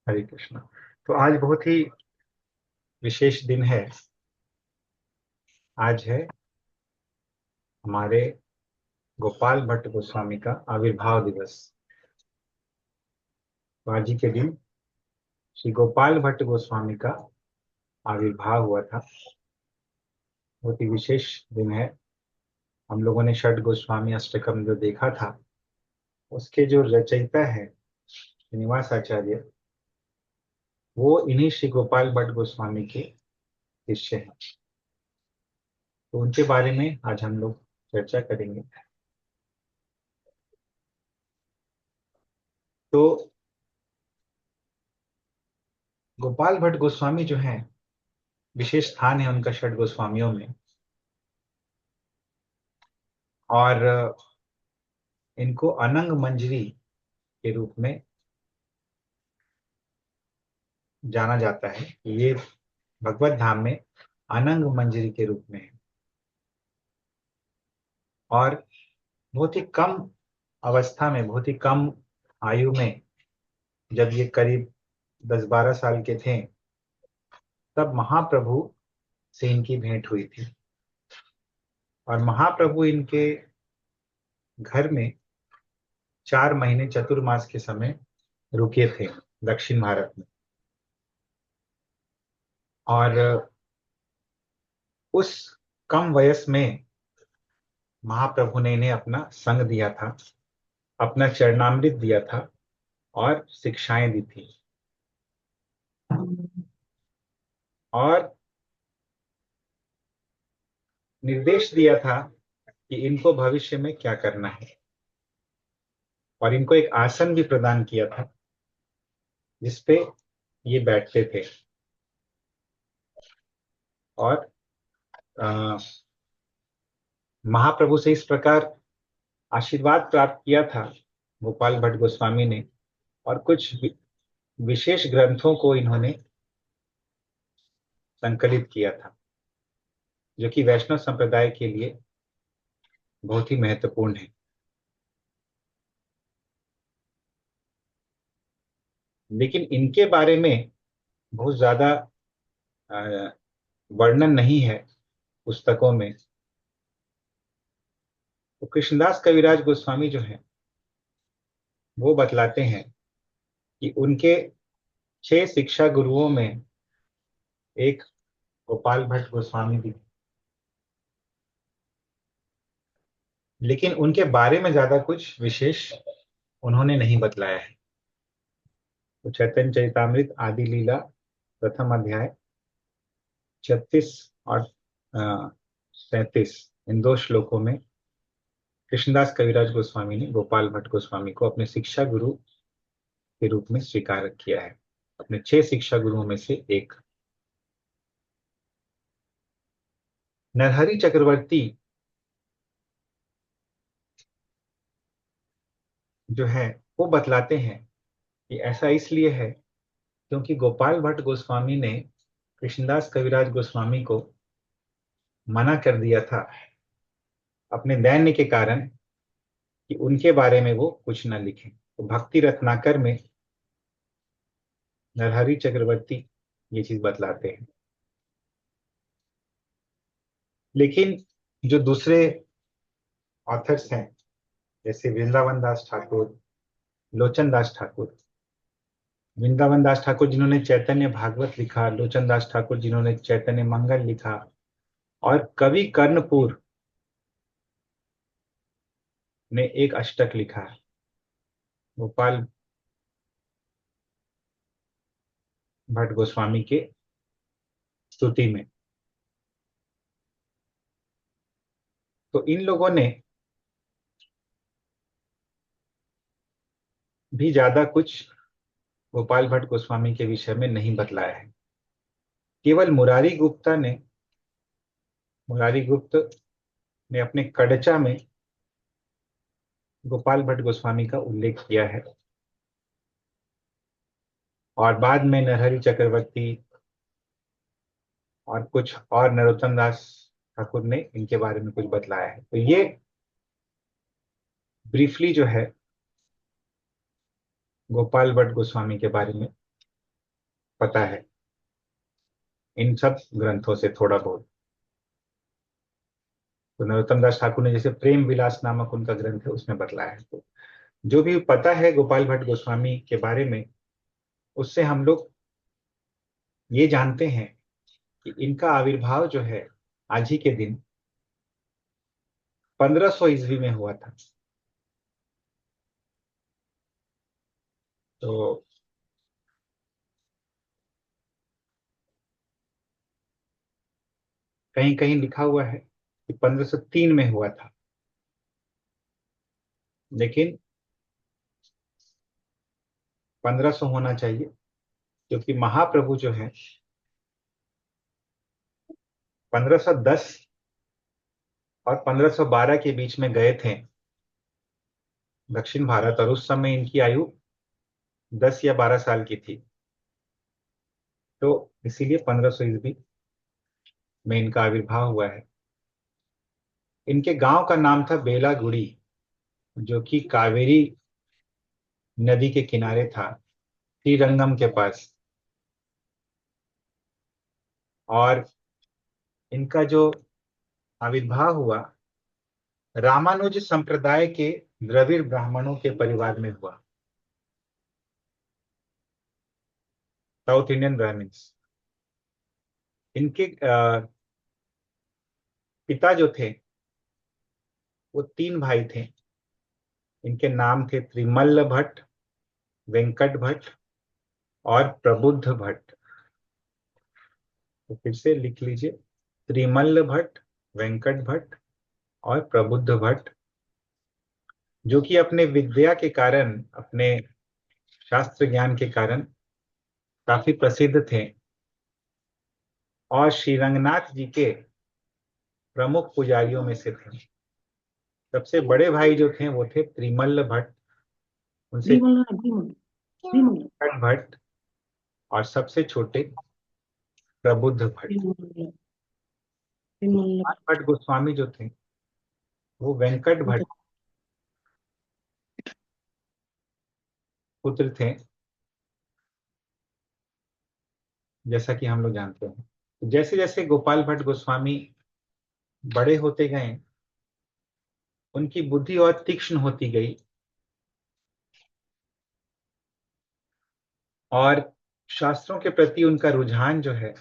हरे कृष्णा। तो आज बहुत ही विशेष दिन है। आज है हमारे गोपाल भट्ट गोस्वामी का आविर्भाव दिवस। तो आज ही के दिन श्री गोपाल भट्ट गोस्वामी का आविर्भाव हुआ था। बहुत ही विशेष दिन है। हम लोगों ने षड गोस्वामी अष्टकम जो देखा था, उसके जो रचयिता है श्रीनिवास आचार्य, वो इन्हीं श्री गोपाल भट्ट गोस्वामी के शिष्य हैं। तो उनके बारे में आज हम लोग चर्चा करेंगे। तो गोपाल भट्ट गोस्वामी जो है, विशेष स्थान है उनका षड गोस्वामियों में। और इनको अनंग मंजरी के रूप में जाना जाता है। ये भगवत धाम में अनंग मंजरी के रूप में है। और बहुत ही कम अवस्था में, बहुत ही कम आयु में, जब ये करीब 10-12 साल के थे, तब महाप्रभु से इनकी भेंट हुई थी। और महाप्रभु इनके घर में 4 महीने चतुर्मास के समय रुके थे दक्षिण भारत में। और उस कम वयस में महाप्रभु ने इन्हें अपना संग दिया था, अपना चरणामृत दिया था और शिक्षाएं दी थी। और निर्देश दिया था कि इनको भविष्य में क्या करना है। और इनको एक आसन भी प्रदान किया था जिसपे ये बैठते थे। और अ, महाप्रभु से इस प्रकार आशीर्वाद प्राप्त किया था गोपाल भट्ट गोस्वामी ने। और कुछ विशेष ग्रंथों को इन्होंने संकलित किया था, जो कि वैष्णव संप्रदाय के लिए बहुत ही महत्वपूर्ण है। लेकिन इनके बारे में बहुत ज्यादा अ, वर्णन नहीं है पुस्तकों में। तो कृष्णदास कविराज गोस्वामी जो है, वो बतलाते हैं कि उनके 6 शिक्षा गुरुओं में एक गोपाल भट्ट गोस्वामी भी। लेकिन उनके बारे में ज्यादा कुछ विशेष उन्होंने नहीं बतलाया है। तो चैतन्य चरितामृत आदि लीला प्रथम अध्याय 36 और 37, इन 2 श्लोकों में कृष्णदास कविराज गोस्वामी ने गोपाल भट्ट गोस्वामी को अपने शिक्षा गुरु के रूप में स्वीकार किया है, अपने 6 शिक्षा गुरुओं में से एक। नरहरि चक्रवर्ती जो है, वो बतलाते हैं कि ऐसा इसलिए है क्योंकि गोपाल भट्ट गोस्वामी ने कृष्णदास कविराज गोस्वामी को मना कर दिया था अपने दैन्य के कारण कि उनके बारे में वो कुछ न लिखें। तो भक्ति रत्नाकर में नरहरि चक्रवर्ती ये चीज बतलाते हैं। लेकिन जो दूसरे ऑथर्स हैं, जैसे वृंदावन दास ठाकुर, लोचन दास ठाकुर, वृंदावन दास ठाकुर जिन्होंने चैतन्य भागवत लिखा, लोचन दास ठाकुर जिन्होंने चैतन्य मंगल लिखा, और कवि कर्णपुर ने एक अष्टक लिखा है गोपाल भट्ट गोस्वामी के स्तुति में। तो इन लोगों ने भी ज्यादा कुछ गोपाल भट्ट गोस्वामी के विषय में नहीं बतलाया है। केवल मुरारी गुप्त ने अपने कडचा में गोपाल भट्ट गोस्वामी का उल्लेख किया है। और बाद में नरहरि चक्रवर्ती और कुछ और नरोत्तम दास ठाकुर ने इनके बारे में कुछ बतलाया है। तो ये ब्रीफली जो है गोपाल भट्ट गोस्वामी के बारे में पता है इन सब ग्रंथों से थोड़ा बहुत। तो नरोत्तम दास ठाकुर ने जैसे प्रेम विलास नामक उनका ग्रंथ है उसमें बतलाया है। तो जो भी पता है गोपाल भट्ट गोस्वामी के बारे में, उससे हम लोग ये जानते हैं कि इनका आविर्भाव जो है आज ही के दिन 1500 ईस्वी में हुआ था। तो कहीं कहीं लिखा हुआ है कि 1503 में हुआ था, लेकिन 1500 होना चाहिए, क्योंकि महाप्रभु जो है 1510 और 1512 के बीच में गए थे दक्षिण भारत, और उस समय इनकी आयु 10 या 12 साल की थी। तो इसीलिए 1500 ईस्वी में इनका आविर्भाव हुआ है। इनके गांव का नाम था बेलागुड़ी, जो कि कावेरी नदी के किनारे था, श्रीरंगम के पास। और इनका जो आविर्भाव हुआ रामानुज संप्रदाय के द्रविड़ ब्राह्मणों के परिवार में हुआ, साउथ इंडियन ब्राह्मण्स। इनके पिता जो थे वो 3 भाई थे। इनके नाम थे त्रिमल्ल भट्ट, वेंकट भट्ट और प्रबुद्ध भट्ट। तो फिर से लिख लीजिए, त्रिमल्ल भट्ट, वेंकट भट्ट और प्रबुद्ध भट्ट, जो कि अपने विद्या के कारण, अपने शास्त्र ज्ञान के कारण काफी प्रसिद्ध थे, और श्रीरंगनाथ जी के प्रमुख पुजारियों में से थे। सबसे बड़े भाई जो थे वो थे त्रिमल्ल भट्ट, उनसे विमल विमल विमल वेंकट भट्ट, और सबसे छोटे प्रबुद्ध भट्ट। विमल विमल भट्ट गोस्वामी जो थे वो वेंकट भट्ट पुत्र थे, जैसा कि हम लोग जानते हैं। तो जैसे जैसे गोपाल भट्ट गोस्वामी बड़े होते गए, उनकी बुद्धि और तीक्ष्ण होती गई, और शास्त्रों के प्रति उनका रुझान जो है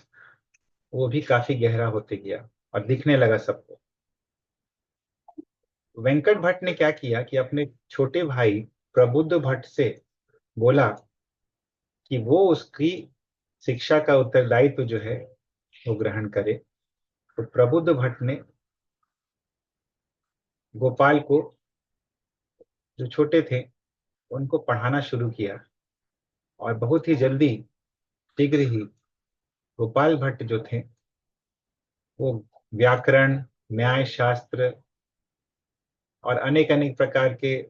वो भी काफी गहरा होते गया और दिखने लगा सबको। वेंकट भट्ट ने क्या किया कि अपने छोटे भाई प्रबुद्ध भट्ट से बोला कि वो उसकी शिक्षा का उत्तरदायित्व जो है वो ग्रहण करे। तो प्रबुद्ध भट्ट ने गोपाल को, जो छोटे थे, उनको पढ़ाना शुरू किया, और बहुत ही जल्दी, शीघ्र ही गोपाल भट्ट जो थे वो व्याकरण, न्याय शास्त्र और अनेक अनेक प्रकार के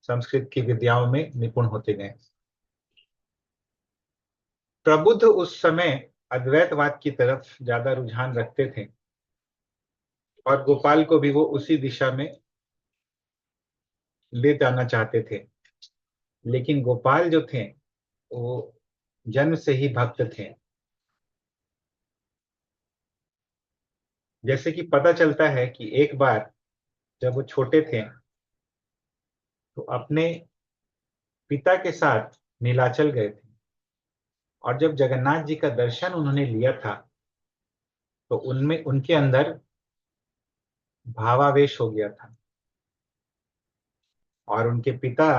संस्कृत की विद्याओं में निपुण होते गए। प्रबुद्ध उस समय अद्वैतवाद की तरफ ज्यादा रुझान रखते थे, और गोपाल को भी वो उसी दिशा में ले जाना चाहते थे। लेकिन गोपाल जो थे वो जन्म से ही भक्त थे। जैसे कि पता चलता है कि एक बार जब वो छोटे थे तो अपने पिता के साथ नीलाचल गए थे, और जब जगन्नाथ जी का दर्शन उन्होंने लिया था तो उनमें, उनके अंदर भावावेश हो गया था, और उनके पिता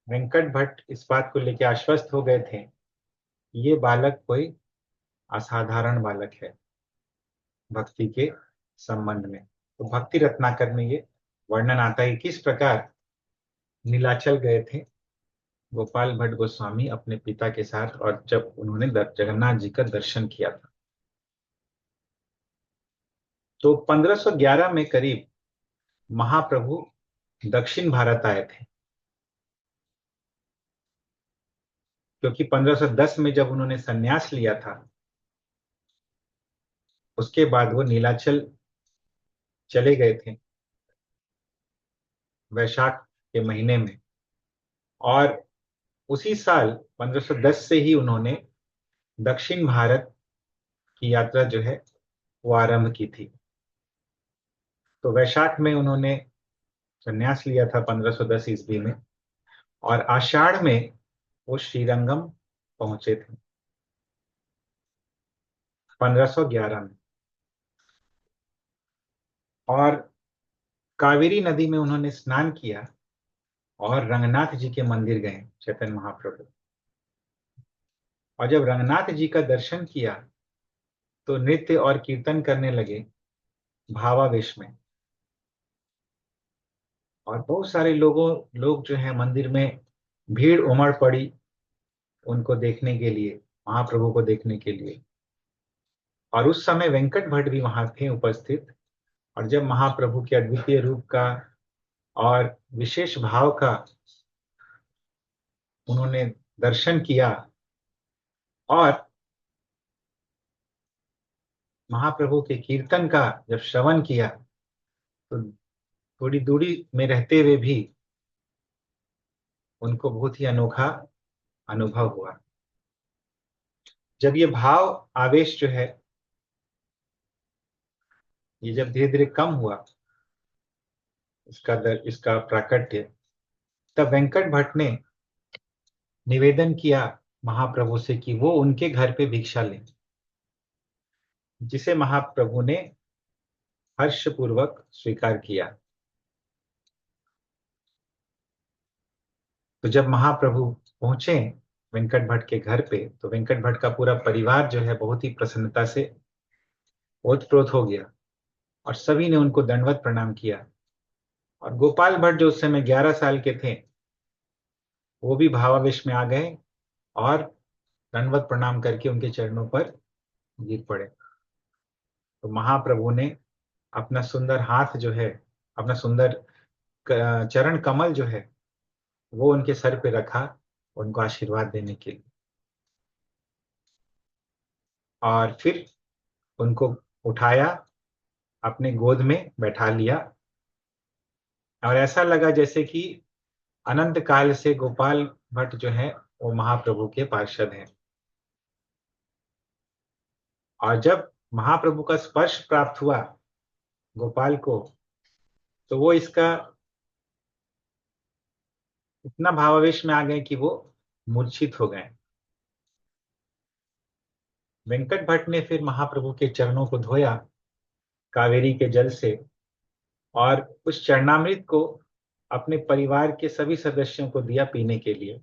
वेंकट भट्ट इस बात को लेकर आश्वस्त हो गए थे, ये बालक कोई असाधारण बालक है भक्ति के संबंध में। तो भक्ति रत्नाकर में ये वर्णन आता है कि किस प्रकार नीलाचल गए थे गोपाल भट्ट गोस्वामी अपने पिता के साथ, और जब उन्होंने जगन्नाथ जी का दर्शन किया था। तो 1511 में करीब महाप्रभु दक्षिण भारत आए थे, क्योंकि 1510 में जब उन्होंने संन्यास लिया था उसके बाद वो नीलाचल चले गए थे वैशाख के महीने में। और उसी साल 1510 से ही उन्होंने दक्षिण भारत की यात्रा जो है वो आरंभ की थी। तो वैशाख में उन्होंने संन्यास लिया था 1510 ईस्वी में, और आषाढ़ में वो श्रीरंगम पहुंचे थे 1511 में। और कावेरी नदी में उन्होंने स्नान किया और रंगनाथ जी के मंदिर गए चैतन्य महाप्रभु। और जब रंगनाथ जी का दर्शन किया तो नृत्य और कीर्तन करने लगे भावावेश में। और बहुत सारे लोग जो है मंदिर में भीड़ उमड़ पड़ी उनको देखने के लिए, महाप्रभु को देखने के लिए। और उस समय वेंकट भट्ट भी वहां थे उपस्थित। और जब महाप्रभु के अद्वितीय रूप का और विशेष भाव का उन्होंने दर्शन किया और महाप्रभु के कीर्तन का जब श्रवण किया, तो थोड़ी दूरी में रहते हुए भी उनको बहुत ही अनोखा अनुभव हुआ। जब ये भाव आवेश जो है ये जब धीरे धीरे कम हुआ, इसका प्राकट्य, तब वेंकट भट्ट ने निवेदन किया महाप्रभु से कि वो उनके घर पे भिक्षा लें, जिसे महाप्रभु ने हर्षपूर्वक स्वीकार किया। तो जब महाप्रभु पहुंचे वेंकट भट्ट के घर पे, तो वेंकट भट्ट का पूरा परिवार जो है बहुत ही प्रसन्नता से ओतप्रोत हो गया और सभी ने उनको दंडवत प्रणाम किया। और गोपाल भट्ट जो उस समय 11 साल के थे, वो भी भावावेश में आ गए और दंडवत प्रणाम करके उनके चरणों पर गिर पड़े। तो महाप्रभु ने अपना सुंदर हाथ जो है, अपना सुंदर चरण कमल जो है वो उनके सर पे रखा, उनको आशीर्वाद देने के लिए। और फिर उनको उठाया, अपने गोद में बैठा लिया। और ऐसा लगा जैसे कि अनंत काल से गोपाल भट्ट जो है वो महाप्रभु के पार्षद हैं। और जब महाप्रभु का स्पर्श प्राप्त हुआ गोपाल को, तो वो इसका इतना भावावेश में आ गए कि वो मूर्छित हो गए। वेंकट भट्ट ने फिर महाप्रभु के चरणों को धोया कावेरी के जल से, और उस चरणामृत को अपने परिवार के सभी सदस्यों को दिया पीने के लिए।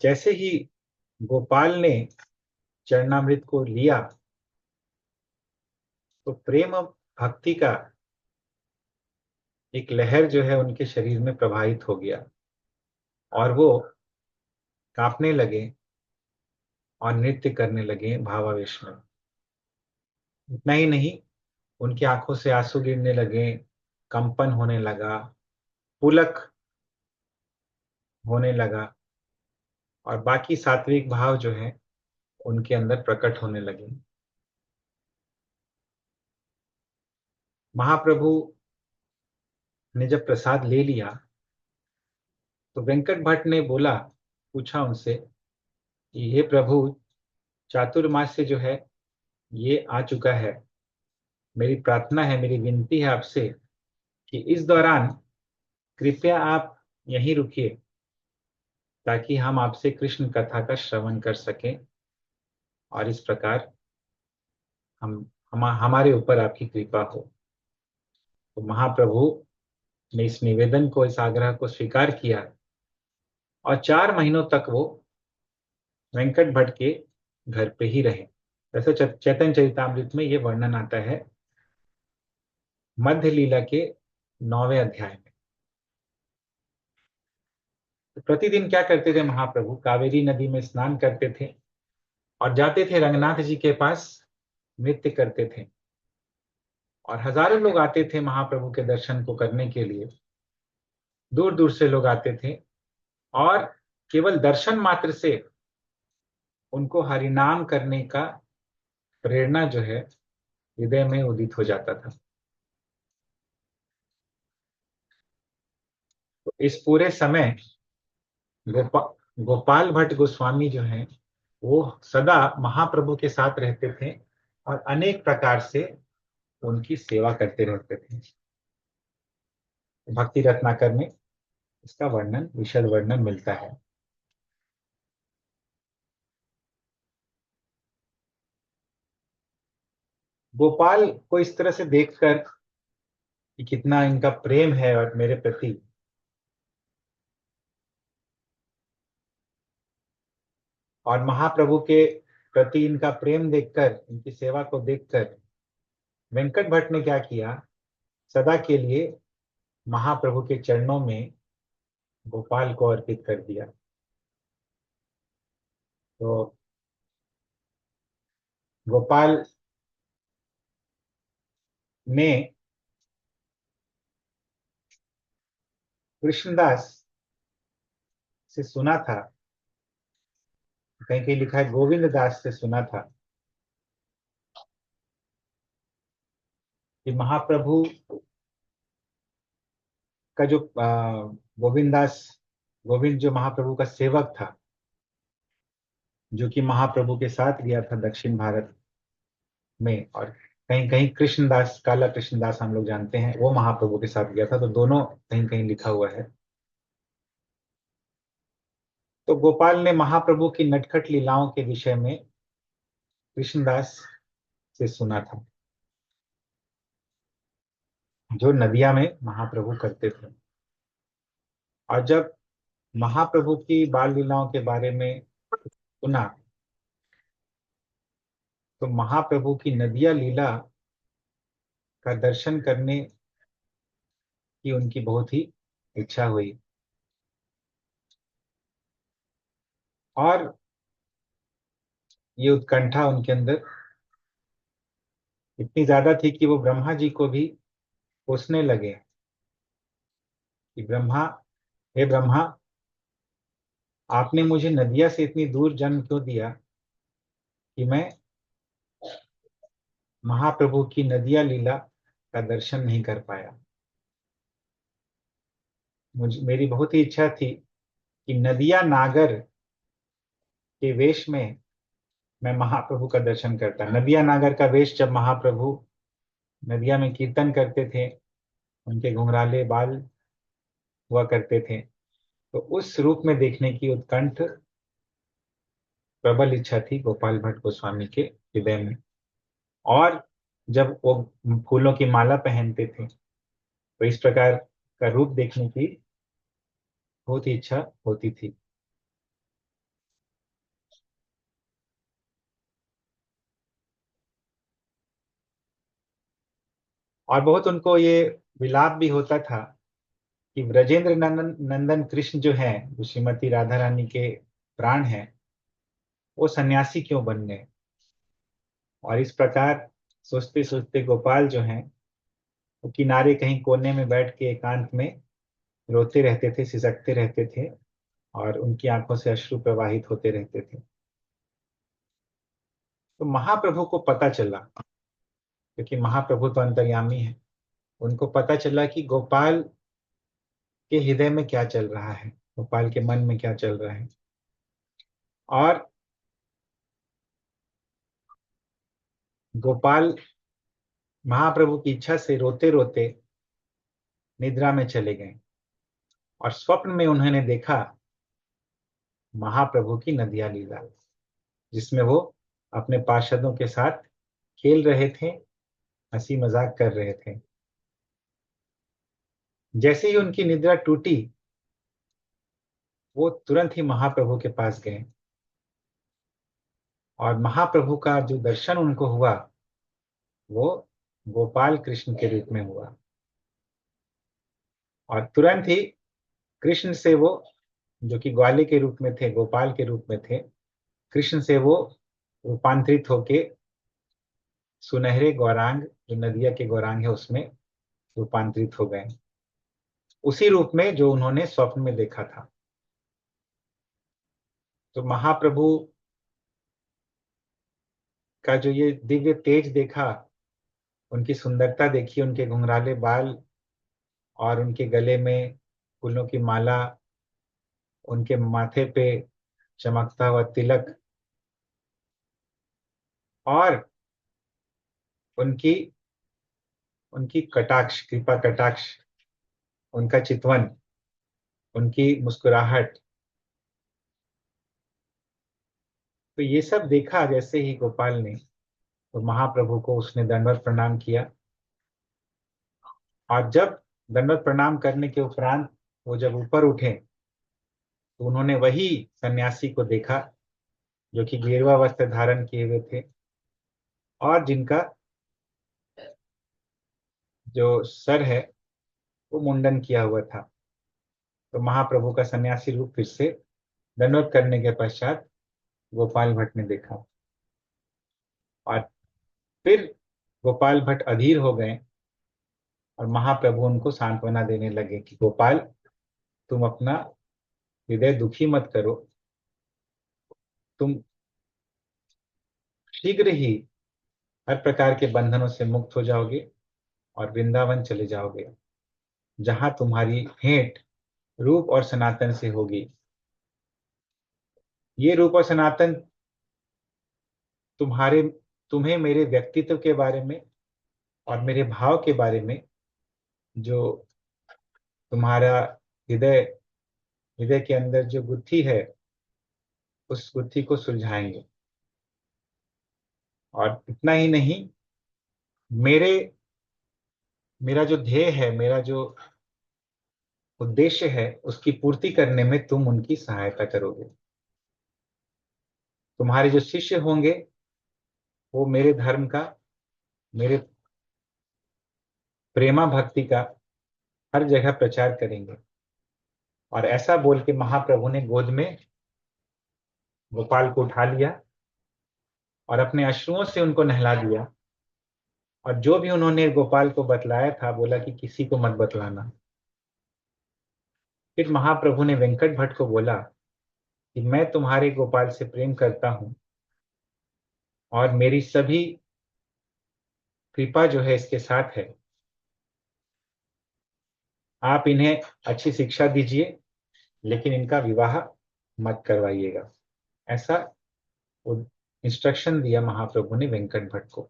जैसे ही गोपाल ने चरणामृत को लिया, तो प्रेम भक्ति का एक लहर जो है उनके शरीर में प्रवाहित हो गया और वो कांपने लगे और नृत्य करने लगे भावावेश में। इतना ही नहीं, उनकी आंखों से आंसू गिरने लगे, कंपन होने लगा, पुलक होने लगा, और बाकी सात्विक भाव जो है उनके अंदर प्रकट होने लगे। महाप्रभु ने जब प्रसाद ले लिया, तो वेंकट भट्ट ने पूछा उनसे कि हे प्रभु, चातुर्मास्य जो है ये आ चुका है। मेरी प्रार्थना है, मेरी विनती है आपसे कि इस दौरान कृपया आप यहीं रुकिए, ताकि हम आपसे कृष्ण कथा का श्रवण कर सकें और इस प्रकार हमारे ऊपर आपकी कृपा हो। तो महाप्रभु ने इस निवेदन को, इस आग्रह को स्वीकार किया और 4 महीनों तक वो वेंकट भट्ट के घर पे ही रहे। वैसे चैतन्य चरितामृत में ये वर्णन आता है मध्य लीला के 9वें अध्याय में। तो प्रतिदिन क्या करते थे महाप्रभु, कावेरी नदी में स्नान करते थे और जाते थे रंगनाथ जी के पास, नृत्य करते थे। और हजारों लोग आते थे महाप्रभु के दर्शन को करने के लिए, दूर दूर से लोग आते थे। और केवल दर्शन मात्र से उनको हरिनाम करने का प्रेरणा जो है हृदय में उदित हो जाता था। तो इस पूरे समय गोपा गोपाल भट्ट गोस्वामी जो हैं वो सदा महाप्रभु के साथ रहते थे और अनेक प्रकार से उनकी सेवा करते रहते थे। भक्ति रत्नाकर में इसका वर्णन, विशद वर्णन मिलता है। गोपाल को इस तरह से देखकर कि कितना इनका प्रेम है और मेरे प्रति, और महाप्रभु के प्रति इनका प्रेम देखकर, इनकी सेवा को देखकर वेंकट भट्ट ने क्या किया, सदा के लिए महाप्रभु के चरणों में गोपाल को अर्पित कर दिया। तो गोपाल ने कृष्णदास से सुना था, कहीं कहीं लिखा है गोविंद दास से सुना था, कि महाप्रभु का जो गोविंद दास, गोविंद जो महाप्रभु का सेवक था, जो कि महाप्रभु के साथ गया था दक्षिण भारत में, और कहीं कहीं कृष्णदास, काला कृष्णदास हम लोग जानते हैं, वो महाप्रभु के साथ गया था, तो दोनों कहीं कहीं लिखा हुआ है। तो गोपाल ने महाप्रभु की नटखट लीलाओं के विषय में कृष्णदास से सुना था, जो नदिया में महाप्रभु करते थे। और जब महाप्रभु की बाल लीलाओं के बारे में सुना, तो महाप्रभु की नदिया लीला का दर्शन करने की उनकी बहुत ही इच्छा हुई। और ये उत्कंठा उनके अंदर इतनी ज्यादा थी कि वो ब्रह्मा जी को भी पूछने लगे कि ब्रह्मा, हे ब्रह्मा, आपने मुझे नदिया से इतनी दूर जन्म क्यों दिया कि मैं महाप्रभु की नदिया लीला का दर्शन नहीं कर पाया। मेरी बहुत ही इच्छा थी कि नदिया नागर के वेश में मैं महाप्रभु का दर्शन करता। नदिया नागर का वेश, जब महाप्रभु नदिया में कीर्तन करते थे, उनके घुंघराले बाल हुआ करते थे, तो उस रूप में देखने की उत्कंठ प्रबल इच्छा थी गोपाल भट्ट गोस्वामी के हृदय में। और जब वो फूलों की माला पहनते थे, तो इस प्रकार का रूप देखने की बहुत ही इच्छा होती थी। और बहुत उनको ये विलाप भी होता था कि ब्रजेंद्र नंदन नंदन कृष्ण जो है, जो श्रीमती राधा रानी के प्राण हैं, वो सन्यासी क्यों बन गए। और इस प्रकार सोचते सोचते गोपाल जो हैं, वो किनारे कहीं कोने में बैठ के एकांत में रोते रहते थे, सिसकते रहते थे, और उनकी आंखों से अश्रु प्रवाहित होते रहते थे। तो महाप्रभु को पता चला, क्योंकि महाप्रभु तो अंतर्यामी है, उनको पता चला कि गोपाल के हृदय में क्या चल रहा है, गोपाल के मन में क्या चल रहा है। और गोपाल महाप्रभु की इच्छा से रोते रोते निद्रा में चले गए, और स्वप्न में उन्होंने देखा महाप्रभु की नदिया लीला, जिसमें वो अपने पार्षदों के साथ खेल रहे थे, हंसी मजाक कर रहे थे। जैसे ही उनकी निद्रा टूटी, वो तुरंत ही महाप्रभु के पास गए, और महाप्रभु का जो दर्शन उनको हुआ, वो गोपाल कृष्ण के रूप में हुआ। और तुरंत ही कृष्ण से वो, जो कि ग्वाले के रूप में थे, गोपाल के रूप में थे, कृष्ण से वो रूपांतरित होके सुनहरे गौरांग, जो नदिया के गौरांग है, उसमें रूपांतरित हो गए, उसी रूप में जो उन्होंने स्वप्न में देखा था। तो महाप्रभु का जो ये दिव्य तेज देखा, उनकी सुंदरता देखी, उनके घुंघराले बाल और उनके गले में फूलों की माला, उनके माथे पे चमकता हुआ तिलक और उनकी उनकी कटाक्ष, कृपा कटाक्ष, उनका चितवन, उनकी मुस्कुराहट, तो ये सब देखा जैसे ही गोपाल ने, तो महाप्रभु को उसने दंडवत प्रणाम किया। और जब दंडवत प्रणाम करने के उपरांत वो जब ऊपर उठे तो उन्होंने वही सन्यासी को देखा जो कि गेरुआ वस्त्र धारण किए हुए थे और जिनका जो सर है वो मुंडन किया हुआ था। तो महाप्रभु का सन्यासी रूप फिर से दंडवत करने के पश्चात गोपाल भट्ट ने देखा और फिर गोपाल भट्ट अधीर हो गए और महाप्रभु उनको सांत्वना देने लगे कि गोपाल, तुम अपना हृदय दुखी मत करो, तुम शीघ्र ही हर प्रकार के बंधनों से मुक्त हो जाओगे और वृंदावन चले जाओगे, जहां तुम्हारी भेंट रूप और सनातन से होगी। ये रूप और सनातन तुम्हारे तुम्हें मेरे व्यक्तित्व के बारे में और मेरे भाव के बारे में, जो तुम्हारा हृदय हृदय के अंदर जो गुत्थी है उस गुत्थी को सुलझाएंगे। और इतना ही नहीं, मेरे मेरा जो ध्येय है, मेरा जो उद्देश्य है, उसकी पूर्ति करने में तुम उनकी सहायता करोगे। तुम्हारे जो शिष्य होंगे वो मेरे धर्म का, मेरे प्रेमा भक्ति का हर जगह प्रचार करेंगे। और ऐसा बोल के महाप्रभु ने गोद में गोपाल को उठा लिया और अपने अश्रुओं से उनको नहला दिया। और जो भी उन्होंने गोपाल को बतलाया था, बोला कि किसी को मत बतलाना। फिर महाप्रभु ने वेंकट भट्ट को बोला कि मैं तुम्हारे गोपाल से प्रेम करता हूं और मेरी सभी कृपा जो है इसके साथ है। आप इन्हें अच्छी शिक्षा दीजिए, लेकिन इनका विवाह मत करवाइएगा। ऐसा इंस्ट्रक्शन दिया महाप्रभु ने वेंकट भट्ट को।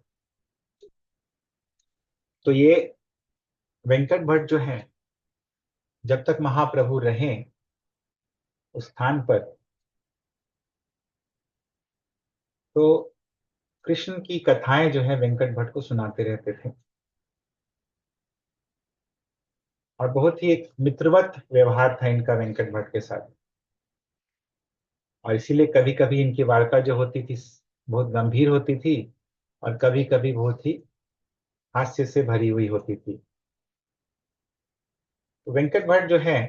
तो ये वेंकट भट्ट जो है, जब तक महाप्रभु रहे उस स्थान पर, तो कृष्ण की कथाएं जो है वेंकट भट्ट को सुनाते रहते थे और बहुत ही एक मित्रवत व्यवहार था इनका वेंकट भट्ट के साथ। और इसीलिए कभी कभी इनकी वार्ता जो होती थी बहुत गंभीर होती थी और कभी कभी बहुत ही हास्य से भरी हुई होती थी। तो वेंकट भट्ट जो है,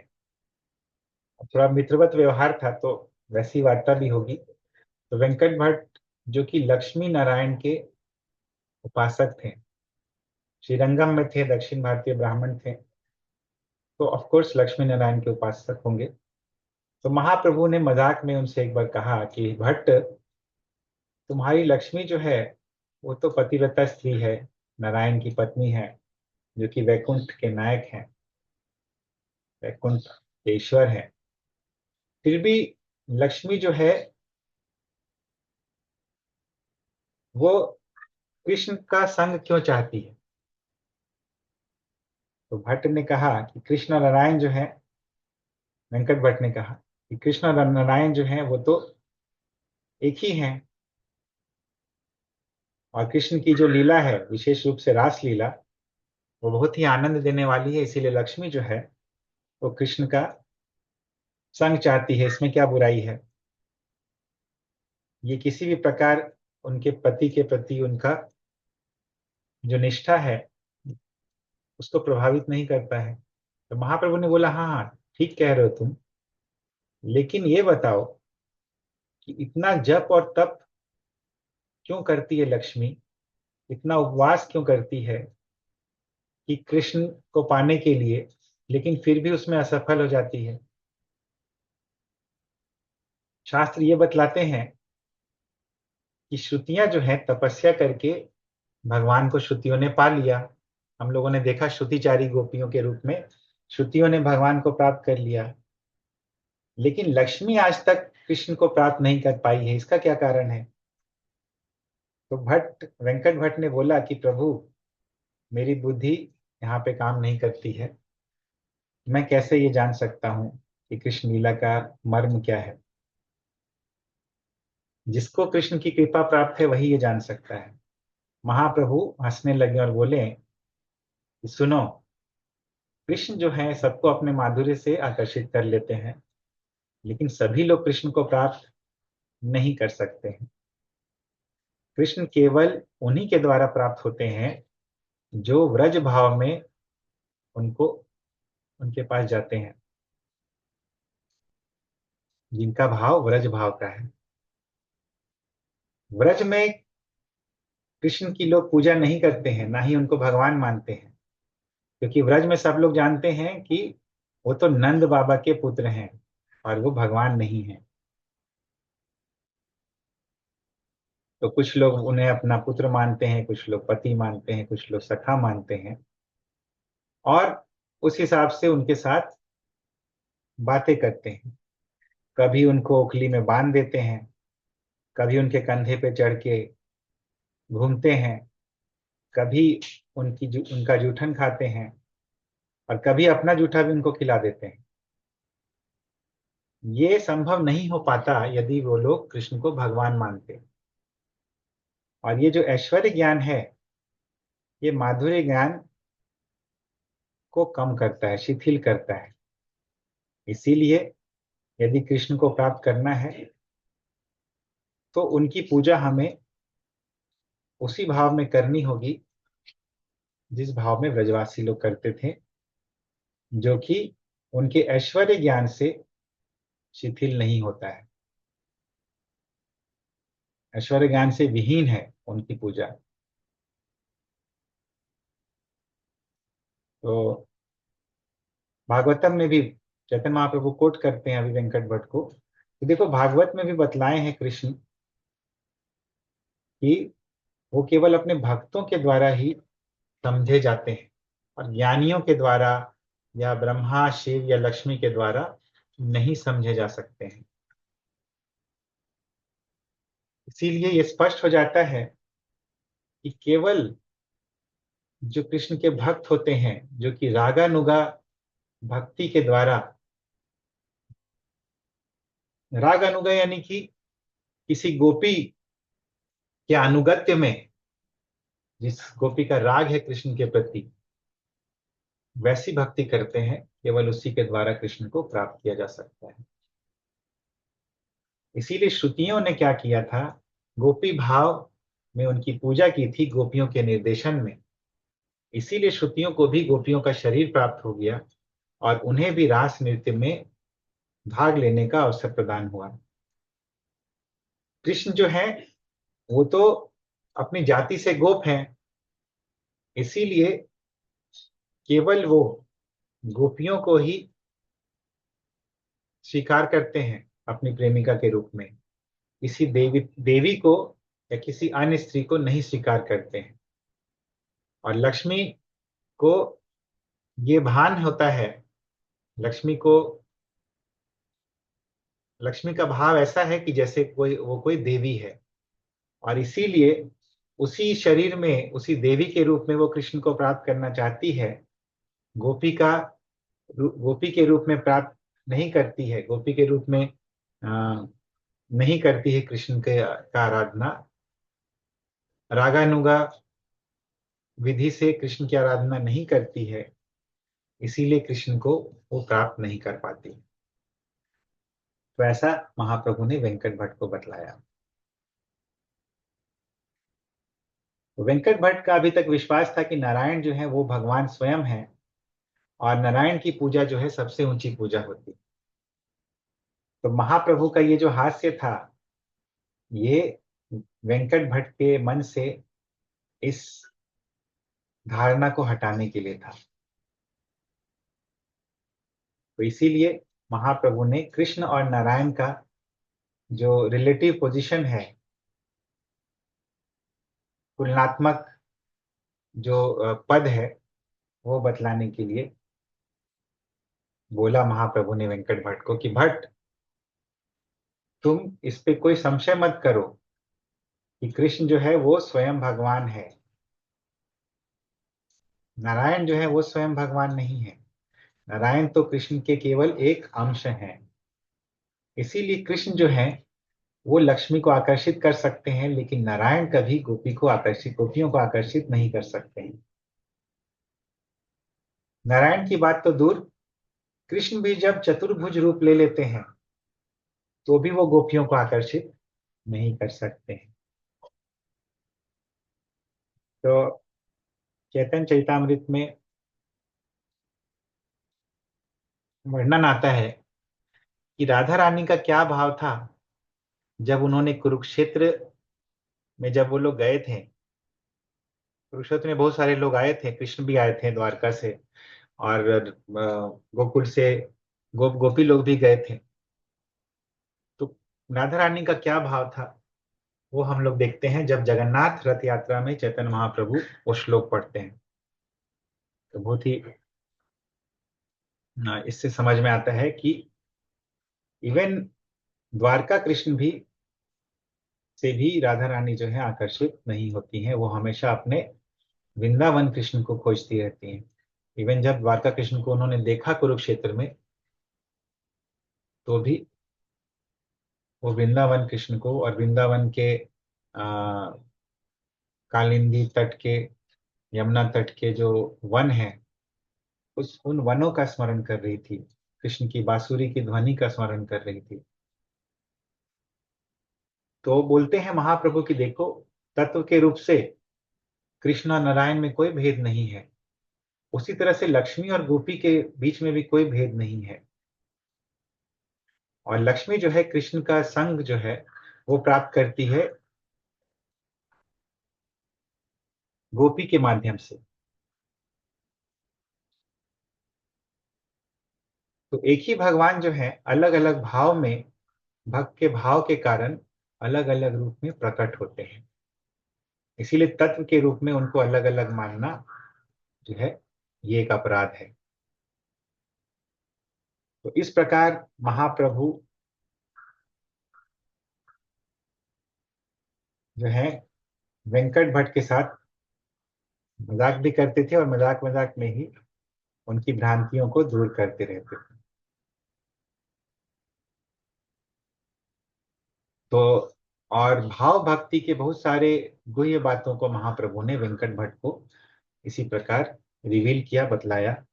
थोड़ा मित्रवत व्यवहार था तो वैसी वार्ता भी होगी। तो वेंकट भट्ट जो कि लक्ष्मी नारायण के उपासक थे, श्रीरंगम में थे, दक्षिण भारतीय ब्राह्मण थे, तो ऑफ कोर्स लक्ष्मी नारायण के उपासक होंगे। तो महाप्रभु ने मजाक में उनसे एक बार कहा कि भट्ट, तुम्हारी लक्ष्मी जो है वो तो पतिव्रता स्त्री है, नारायण की पत्नी है, जो कि वैकुंठ के नायक हैं, वैकुंठ के ईश्वर हैं। फिर भी लक्ष्मी जो है वो कृष्ण का संग क्यों चाहती है? तो भट्ट ने कहा कि कृष्ण नारायण जो है, वेंकट भट्ट ने कहा कि कृष्ण नारायण जो है वो तो एक ही हैं। और कृष्ण की जो लीला है, विशेष रूप से रास लीला, वो बहुत ही आनंद देने वाली है। इसीलिए लक्ष्मी जो है वो कृष्ण का संग चाहती है, इसमें क्या बुराई है? ये किसी भी प्रकार उनके पति के प्रति उनका जो निष्ठा है उसको प्रभावित नहीं करता है। तो महाप्रभु ने बोला, हाँ हाँ ठीक कह रहे हो तुम, लेकिन ये बताओ कि इतना जप और तप क्यों करती है लक्ष्मी, इतना उपवास क्यों करती है कि कृष्ण को पाने के लिए, लेकिन फिर भी उसमें असफल हो जाती है? शास्त्र ये बतलाते हैं कि श्रुतियां जो है, तपस्या करके भगवान को श्रुतियों ने पा लिया। हम लोगों ने देखा श्रुतिचारी गोपियों के रूप में श्रुतियों ने भगवान को प्राप्त कर लिया। लेकिन लक्ष्मी आज तक कृष्ण को प्राप्त नहीं कर पाई है, इसका क्या कारण है? तो वेंकट भट्ट ने बोला कि प्रभु, मेरी बुद्धि यहाँ पे काम नहीं करती है। मैं कैसे ये जान सकता हूँ कि कृष्ण लीला का मर्म क्या है? जिसको कृष्ण की कृपा प्राप्त है वही ये जान सकता है। महाप्रभु हंसने लगे और बोले कि सुनो, कृष्ण जो है सबको अपने माधुर्य से आकर्षित कर लेते हैं, लेकिन सभी लोग कृष्ण को प्राप्त नहीं कर सकते हैं। कृष्ण केवल उन्हीं के द्वारा प्राप्त होते हैं जो व्रज भाव में उनको उनके पास जाते हैं, जिनका भाव व्रज भाव का है। व्रज में कृष्ण की लोग पूजा नहीं करते हैं, ना ही उनको भगवान मानते हैं, क्योंकि व्रज में सब लोग जानते हैं कि वो तो नंद बाबा के पुत्र हैं और वो भगवान नहीं है। तो कुछ लोग उन्हें अपना पुत्र मानते हैं, कुछ लोग पति मानते हैं, कुछ लोग सखा मानते हैं, और उस हिसाब से उनके साथ बातें करते हैं। कभी उनको ओखली में बांध देते हैं, कभी उनके कंधे पे चढ़ के घूमते हैं, कभी उनका जूठन खाते हैं, और कभी अपना जूठा भी उनको खिला देते हैं। ये संभव नहीं हो पाता यदि वो लोग कृष्ण को भगवान मानते। और ये जो ऐश्वर्य ज्ञान है, ये माधुर्य ज्ञान को कम करता है, शिथिल करता है। इसीलिए यदि कृष्ण को प्राप्त करना है तो उनकी पूजा हमें उसी भाव में करनी होगी जिस भाव में व्रजवासी लोग करते थे, जो कि उनके ऐश्वर्य ज्ञान से शिथिल नहीं होता है, ऐश्वर्य ज्ञान से विहीन है उनकी पूजा। तो भागवतम में भी चैतन्य महाप्रभु कोट करते हैं अभी वेंकट भट्ट को कि देखो, भागवत में भी बतलाए हैं कृष्ण कि वो केवल अपने भक्तों के द्वारा ही समझे जाते हैं, और ज्ञानियों के द्वारा या ब्रह्मा शिव या लक्ष्मी के द्वारा नहीं समझे जा सकते हैं। इसीलिए ये स्पष्ट हो जाता है कि केवल जो कृष्ण के भक्त होते हैं, जो कि रागानुगा भक्ति के द्वारा, रागानुगा यानी कि किसी गोपी के अनुगत्य में, जिस गोपी का राग है कृष्ण के प्रति, वैसी भक्ति करते हैं, केवल उसी के द्वारा कृष्ण को प्राप्त किया जा सकता है। इसीलिए श्रुतियों ने क्या किया था, गोपी भाव में उनकी पूजा की थी, गोपियों के निर्देशन में। इसीलिए श्रुतियों को भी गोपियों का शरीर प्राप्त हो गया और उन्हें भी रास नृत्य में भाग लेने का अवसर प्रदान हुआ। कृष्ण जो है वो तो अपनी जाति से गोप हैं, इसीलिए केवल वो गोपियों को ही स्वीकार करते हैं अपनी प्रेमिका के रूप में, किसी देवी को या किसी अन्य स्त्री को नहीं स्वीकार करते हैं। और लक्ष्मी को ये भान होता है, लक्ष्मी को, लक्ष्मी का भाव ऐसा है कि जैसे कोई देवी है, और इसीलिए उसी शरीर में, उसी देवी के रूप में वो कृष्ण को प्राप्त करना चाहती है। गोपी का गोपी के रूप में प्राप्त नहीं करती है, गोपी के रूप में नहीं करती है कृष्ण के का आराधना, रागानुगा विधि से कृष्ण की आराधना नहीं करती है, इसीलिए कृष्ण को वो प्राप्त नहीं कर पाती। तो ऐसा महाप्रभु ने वेंकट भट्ट को बतलाया। तो वेंकट भट्ट का अभी तक विश्वास था कि नारायण जो है वो भगवान स्वयं है, और नारायण की पूजा जो है सबसे ऊंची पूजा होती। तो महाप्रभु का ये जो हास्य था, ये वेंकट भट्ट के मन से इस धारणा को हटाने के लिए था। तो इसीलिए महाप्रभु ने कृष्ण और नारायण का जो रिलेटिव पोजीशन है, तुलनात्मक जो पद है, वो बतलाने के लिए बोला महाप्रभु ने वेंकट भट्ट को कि भट्ट, तुम इस पे कोई संशय मत करो कि कृष्ण जो है वो स्वयं भगवान है। नारायण जो है वो स्वयं भगवान नहीं है। नारायण तो कृष्ण के केवल एक अंश हैं। इसीलिए कृष्ण जो है वो लक्ष्मी को आकर्षित कर सकते हैं, लेकिन नारायण कभी गोपियों को आकर्षित नहीं कर सकते हैं। नारायण की बात तो दूर, कृष्ण भी जब चतुर्भुज रूप ले लेते हैं तो भी वो गोपियों को आकर्षित नहीं कर सकते हैं। तो चैतन्य चरितामृत में वर्णन आता है कि राधा रानी का क्या भाव था जब उन्होंने कुरुक्षेत्र में, जब वो लोग गए थे, कुरुक्षेत्र में बहुत सारे लोग आए थे, कृष्ण भी आए थे द्वारका से, और गोकुल से गोपी लोग भी गए थे। तो राधा रानी का क्या भाव था वो हम लोग देखते हैं जब जगन्नाथ रथ यात्रा में चैतन्य महाप्रभु वो श्लोक पढ़ते हैं। तो बहुत ही इससे समझ में आता है कि इवन द्वारका कृष्ण भी से भी राधा रानी जो है आकर्षित नहीं होती हैं। वो हमेशा अपने वृंदावन कृष्ण को खोजती रहती हैं। इवन जब द्वारका कृष्ण को उन्होंने देखा कुरुक्षेत्र में, तो भी वो वृंदावन कृष्ण को और वृंदावन के कालिंदी तट के, यमुना तट के जो वन है, उन वनों का स्मरण कर रही थी, कृष्ण की बांसुरी की ध्वनि का स्मरण कर रही थी। तो बोलते हैं महाप्रभु की देखो, तत्व के रूप से कृष्ण और नारायण में कोई भेद नहीं है, उसी तरह से लक्ष्मी और गोपी के बीच में भी कोई भेद नहीं है। और लक्ष्मी जो है कृष्ण का संग जो है वो प्राप्त करती है गोपी के माध्यम से। तो एक ही भगवान जो है अलग अलग भाव में, भक्त के भाव के कारण अलग अलग रूप में प्रकट होते हैं। इसीलिए तत्व के रूप में उनको अलग अलग मानना जो है ये एक अपराध है। तो इस प्रकार महाप्रभु जो है वेंकट भट्ट के साथ मजाक भी करते थे और मजाक मजाक में ही उनकी भ्रांतियों को दूर करते रहते थे। तो और भाव भक्ति के बहुत सारे गुह्य बातों को महाप्रभु ने वेंकट भट्ट को इसी प्रकार रिवील किया, बतलाया।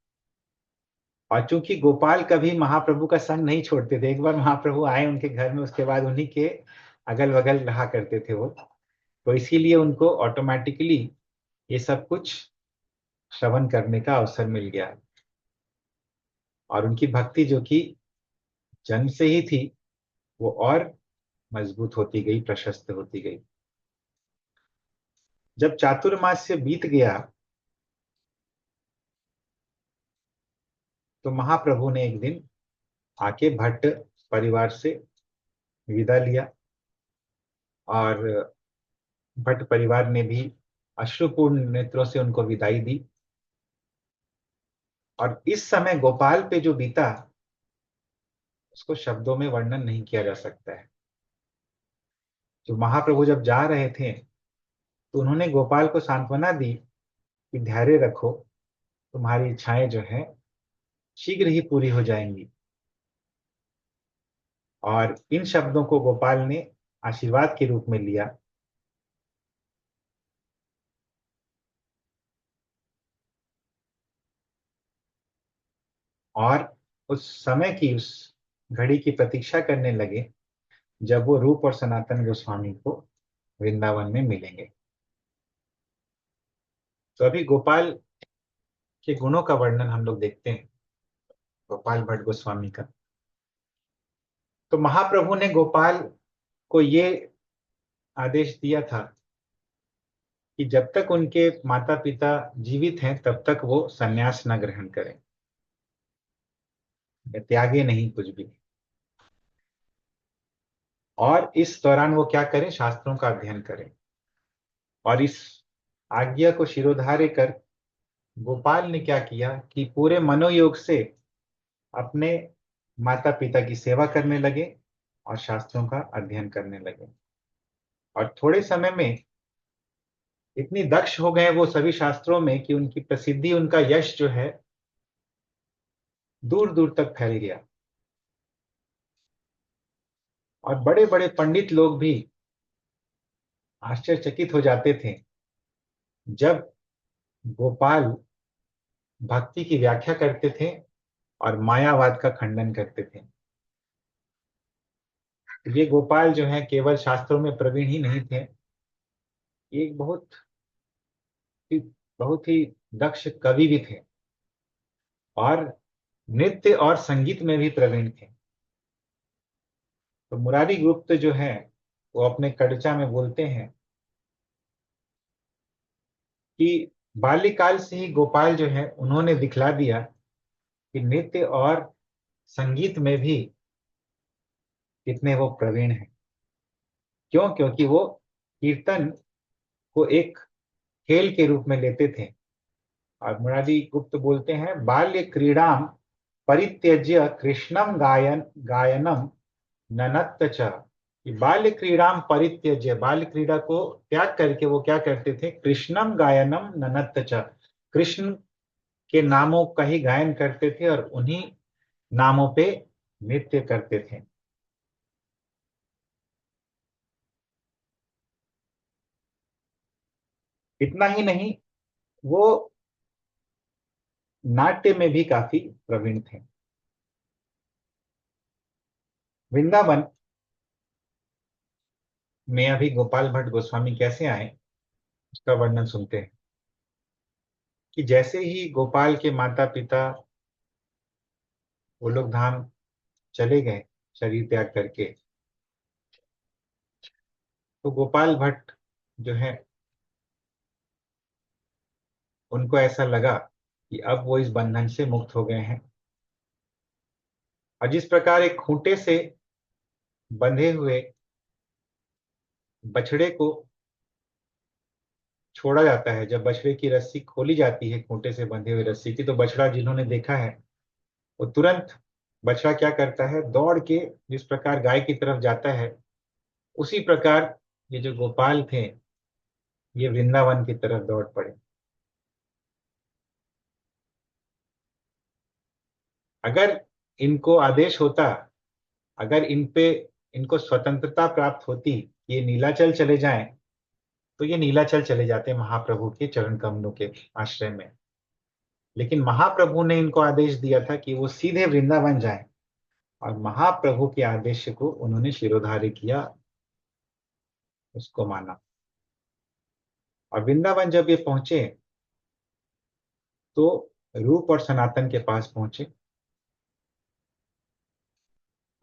और चूंकि गोपाल कभी महाप्रभु का संग नहीं छोड़ते थे, एक बार महाप्रभु आए उनके घर में, उसके बाद उन्हीं के अगल बगल रहा करते थे वो, तो इसीलिए उनको ऑटोमेटिकली ये सब कुछ श्रवण करने का अवसर मिल गया। और उनकी भक्ति जो कि जन्म से ही थी वो और मजबूत होती गई, प्रशस्त होती गई। जब चातुर्मास्य बीत गया तो महाप्रभु ने एक दिन आके भट्ट परिवार से विदा लिया, और भट्ट परिवार ने भी अश्रुपूर्ण नेत्रों से उनको विदाई दी। और इस समय गोपाल पे जो बीता उसको शब्दों में वर्णन नहीं किया जा सकता है। जो महाप्रभु जब जा रहे थे तो उन्होंने गोपाल को सांत्वना दी कि धैर्य रखो, तुम्हारी इच्छाएं जो है शीघ्र ही पूरी हो जाएंगी। और इन शब्दों को गोपाल ने आशीर्वाद के रूप में लिया। और उस समय की, उस घड़ी की प्रतीक्षा करने लगे जब वो रूप और सनातन गोस्वामी को वृंदावन में मिलेंगे। तो अभी गोपाल के गुणों का वर्णन हम लोग देखते हैं, गोपाल भट्ट गोस्वामी का। तो महाप्रभु ने गोपाल को ये आदेश दिया था कि जब तक उनके माता पिता जीवित हैं तब तक वो संन्यास न ग्रहण करें, या त्यागे नहीं कुछ भी। और इस दौरान वो क्या करें, शास्त्रों का अध्ययन करें। और इस आज्ञा को शिरोधार्य कर गोपाल ने क्या किया कि पूरे मनोयोग से अपने माता पिता की सेवा करने लगे और शास्त्रों का अध्ययन करने लगे। और थोड़े समय में इतनी दक्ष हो गए वो सभी शास्त्रों में कि उनकी प्रसिद्धि, उनका यश जो है दूर दूर तक फैल गया। और बड़े बड़े पंडित लोग भी आश्चर्यचकित हो जाते थे जब गोपाल भक्ति की व्याख्या करते थे और मायावाद का खंडन करते थे। ये गोपाल जो है केवल शास्त्रों में प्रवीण ही नहीं थे, ये एक बहुत ही दक्ष कवि भी थे और नृत्य और संगीत में भी प्रवीण थे। तो मुरारी गुप्त जो है वो अपने कड़चा में बोलते हैं कि बाल्यकाल से ही गोपाल जो है उन्होंने दिखला दिया कि नृत्य और संगीत में भी कितने वो प्रवीण हैं। क्यों? क्योंकि वो कीर्तन को एक खेल के रूप में लेते थे। और मुरारी गुप्त बोलते हैं, बाल्य क्रीड़ाम परित्यज्य कृष्णम गायनम ननत्त च। कि बाल्य क्रीड़ाम परित्यज्य, बाल्य क्रीड़ा को त्याग करके वो क्या करते थे? कृष्णम गायनम ननत्त च, कृष्ण के नामों का ही गायन करते थे और उन्हीं नामों पे नृत्य करते थे। इतना ही नहीं, वो नाट्य में भी काफी प्रवीण थे। वृंदावन में अभी गोपाल भट्ट गोस्वामी कैसे आए उसका वर्णन सुनते हैं। कि जैसे ही गोपाल के माता पिता वो लोग धाम चले गए शरीर त्याग करके, तो गोपाल भट्ट जो है उनको ऐसा लगा कि अब वो इस बंधन से मुक्त हो गए हैं। और जिस प्रकार एक खूंटे से बंधे हुए बछड़े को छोड़ा जाता है, जब बछड़े की रस्सी खोली जाती है खूंटे से बंधे हुए रस्सी की, तो बछड़ा जिन्होंने देखा है वो तुरंत, बछड़ा क्या करता है? दौड़ के जिस प्रकार गाय की तरफ जाता है, उसी प्रकार ये जो गोपाल थे ये वृंदावन की तरफ दौड़ पड़े। अगर इनको आदेश होता, अगर इन पे इनको स्वतंत्रता प्राप्त होती कि ये नीलाचल चले जाएं, तो ये नीलाचल चले जाते महाप्रभु के चरण कमलों के आश्रय में। लेकिन महाप्रभु ने इनको आदेश दिया था कि वो सीधे वृंदावन जाएं, और महाप्रभु के आदेश को उन्होंने शिरोधार्य किया, उसको माना। और वृंदावन जब ये पहुंचे तो रूप और सनातन के पास पहुंचे।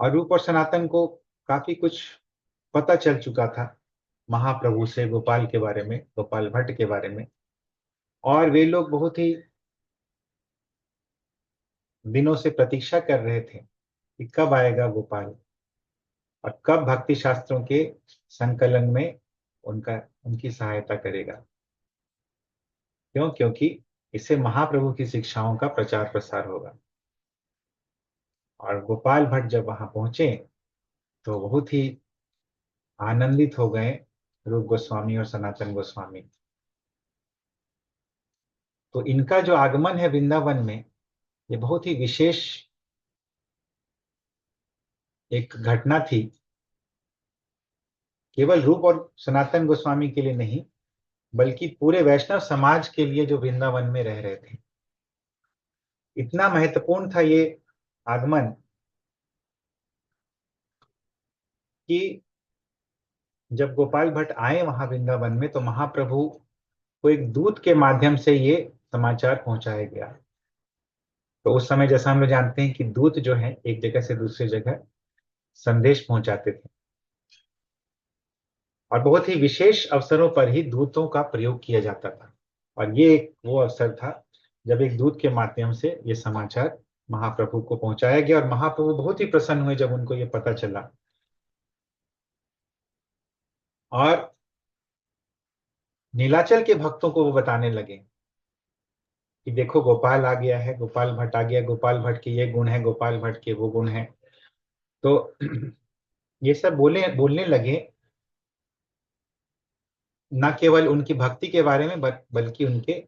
और रूप और सनातन को काफी कुछ पता चल चुका था महाप्रभु से, गोपाल के बारे में, गोपाल भट्ट के बारे में। और वे लोग बहुत ही दिनों से प्रतीक्षा कर रहे थे कि कब आएगा गोपाल और कब भक्ति शास्त्रों के संकलन में उनका उनकी सहायता करेगा। क्यों? क्योंकि इससे महाप्रभु की शिक्षाओं का प्रचार प्रसार होगा। और गोपाल भट्ट जब वहां पहुंचे तो बहुत ही आनंदित हो गए रूप गोस्वामी और सनातन गोस्वामी। तो इनका जो आगमन है वृंदावन में, ये बहुत ही विशेष एक घटना थी, केवल रूप और सनातन गोस्वामी के लिए नहीं बल्कि पूरे वैष्णव समाज के लिए जो वृंदावन में रह रहे थे। इतना महत्वपूर्ण था ये आगमन कि जब गोपाल भट्ट आए वहां वृंदावन में, तो महाप्रभु को एक दूत के माध्यम से ये समाचार पहुंचाया गया। तो उस समय जैसा हम लोग जानते हैं कि दूत जो है एक जगह से दूसरी जगह संदेश पहुंचाते थे, और बहुत ही विशेष अवसरों पर ही दूतों का प्रयोग किया जाता था। और ये एक वो अवसर था जब एक दूत के माध्यम से ये समाचार महाप्रभु को पहुंचाया गया। और महाप्रभु बहुत ही प्रसन्न हुए जब उनको ये पता चला। और नीलाचल के भक्तों को वो बताने लगे कि देखो गोपाल आ गया है, गोपाल भट्ट आ गया, गोपाल भट्ट के ये गुण है, गोपाल भट्ट के वो गुण है। तो ये सब बोलने लगे, न केवल उनकी भक्ति के बारे में बल्कि उनके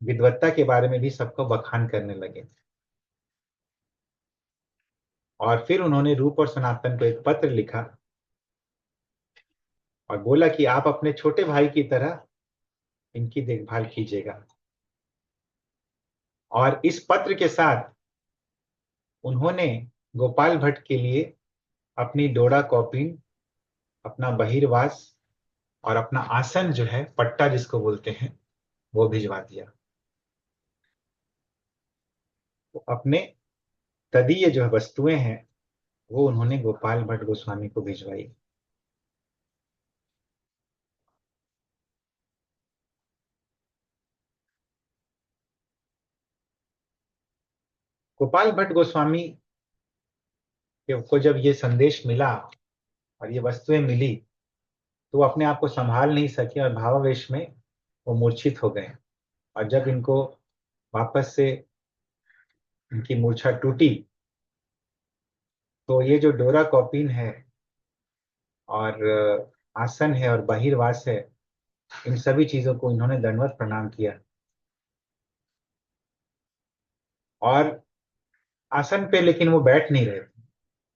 विद्वत्ता के बारे में भी सबको बखान करने लगे। और फिर उन्होंने रूप और सनातन को एक पत्र लिखा और बोला कि आप अपने छोटे भाई की तरह इनकी देखभाल कीजिएगा। और इस पत्र के साथ उन्होंने गोपाल भट्ट के लिए अपनी डोरा कॉपिन, अपना बहिर्वास और अपना आसन जो है, पट्टा जिसको बोलते हैं, वो भिजवा दिया। तो अपने तदीय जो वस्तुएं हैं वो उन्होंने गोपाल भट्ट गोस्वामी को भिजवाई। गोपाल भट्ट गोस्वामी को जब ये संदेश मिला और ये वस्तुएं मिली तो वो अपने आप को संभाल नहीं सके और भावावेश में वो मूर्छित हो गए। और जब इनको वापस से इनकी मूर्छा टूटी तो ये जो डोरा कॉपिन है और आसन है और बहिर्वास है, इन सभी चीजों को इन्होंने दंडवत प्रणाम किया। और आसन पे लेकिन वो बैठ नहीं रहे थे।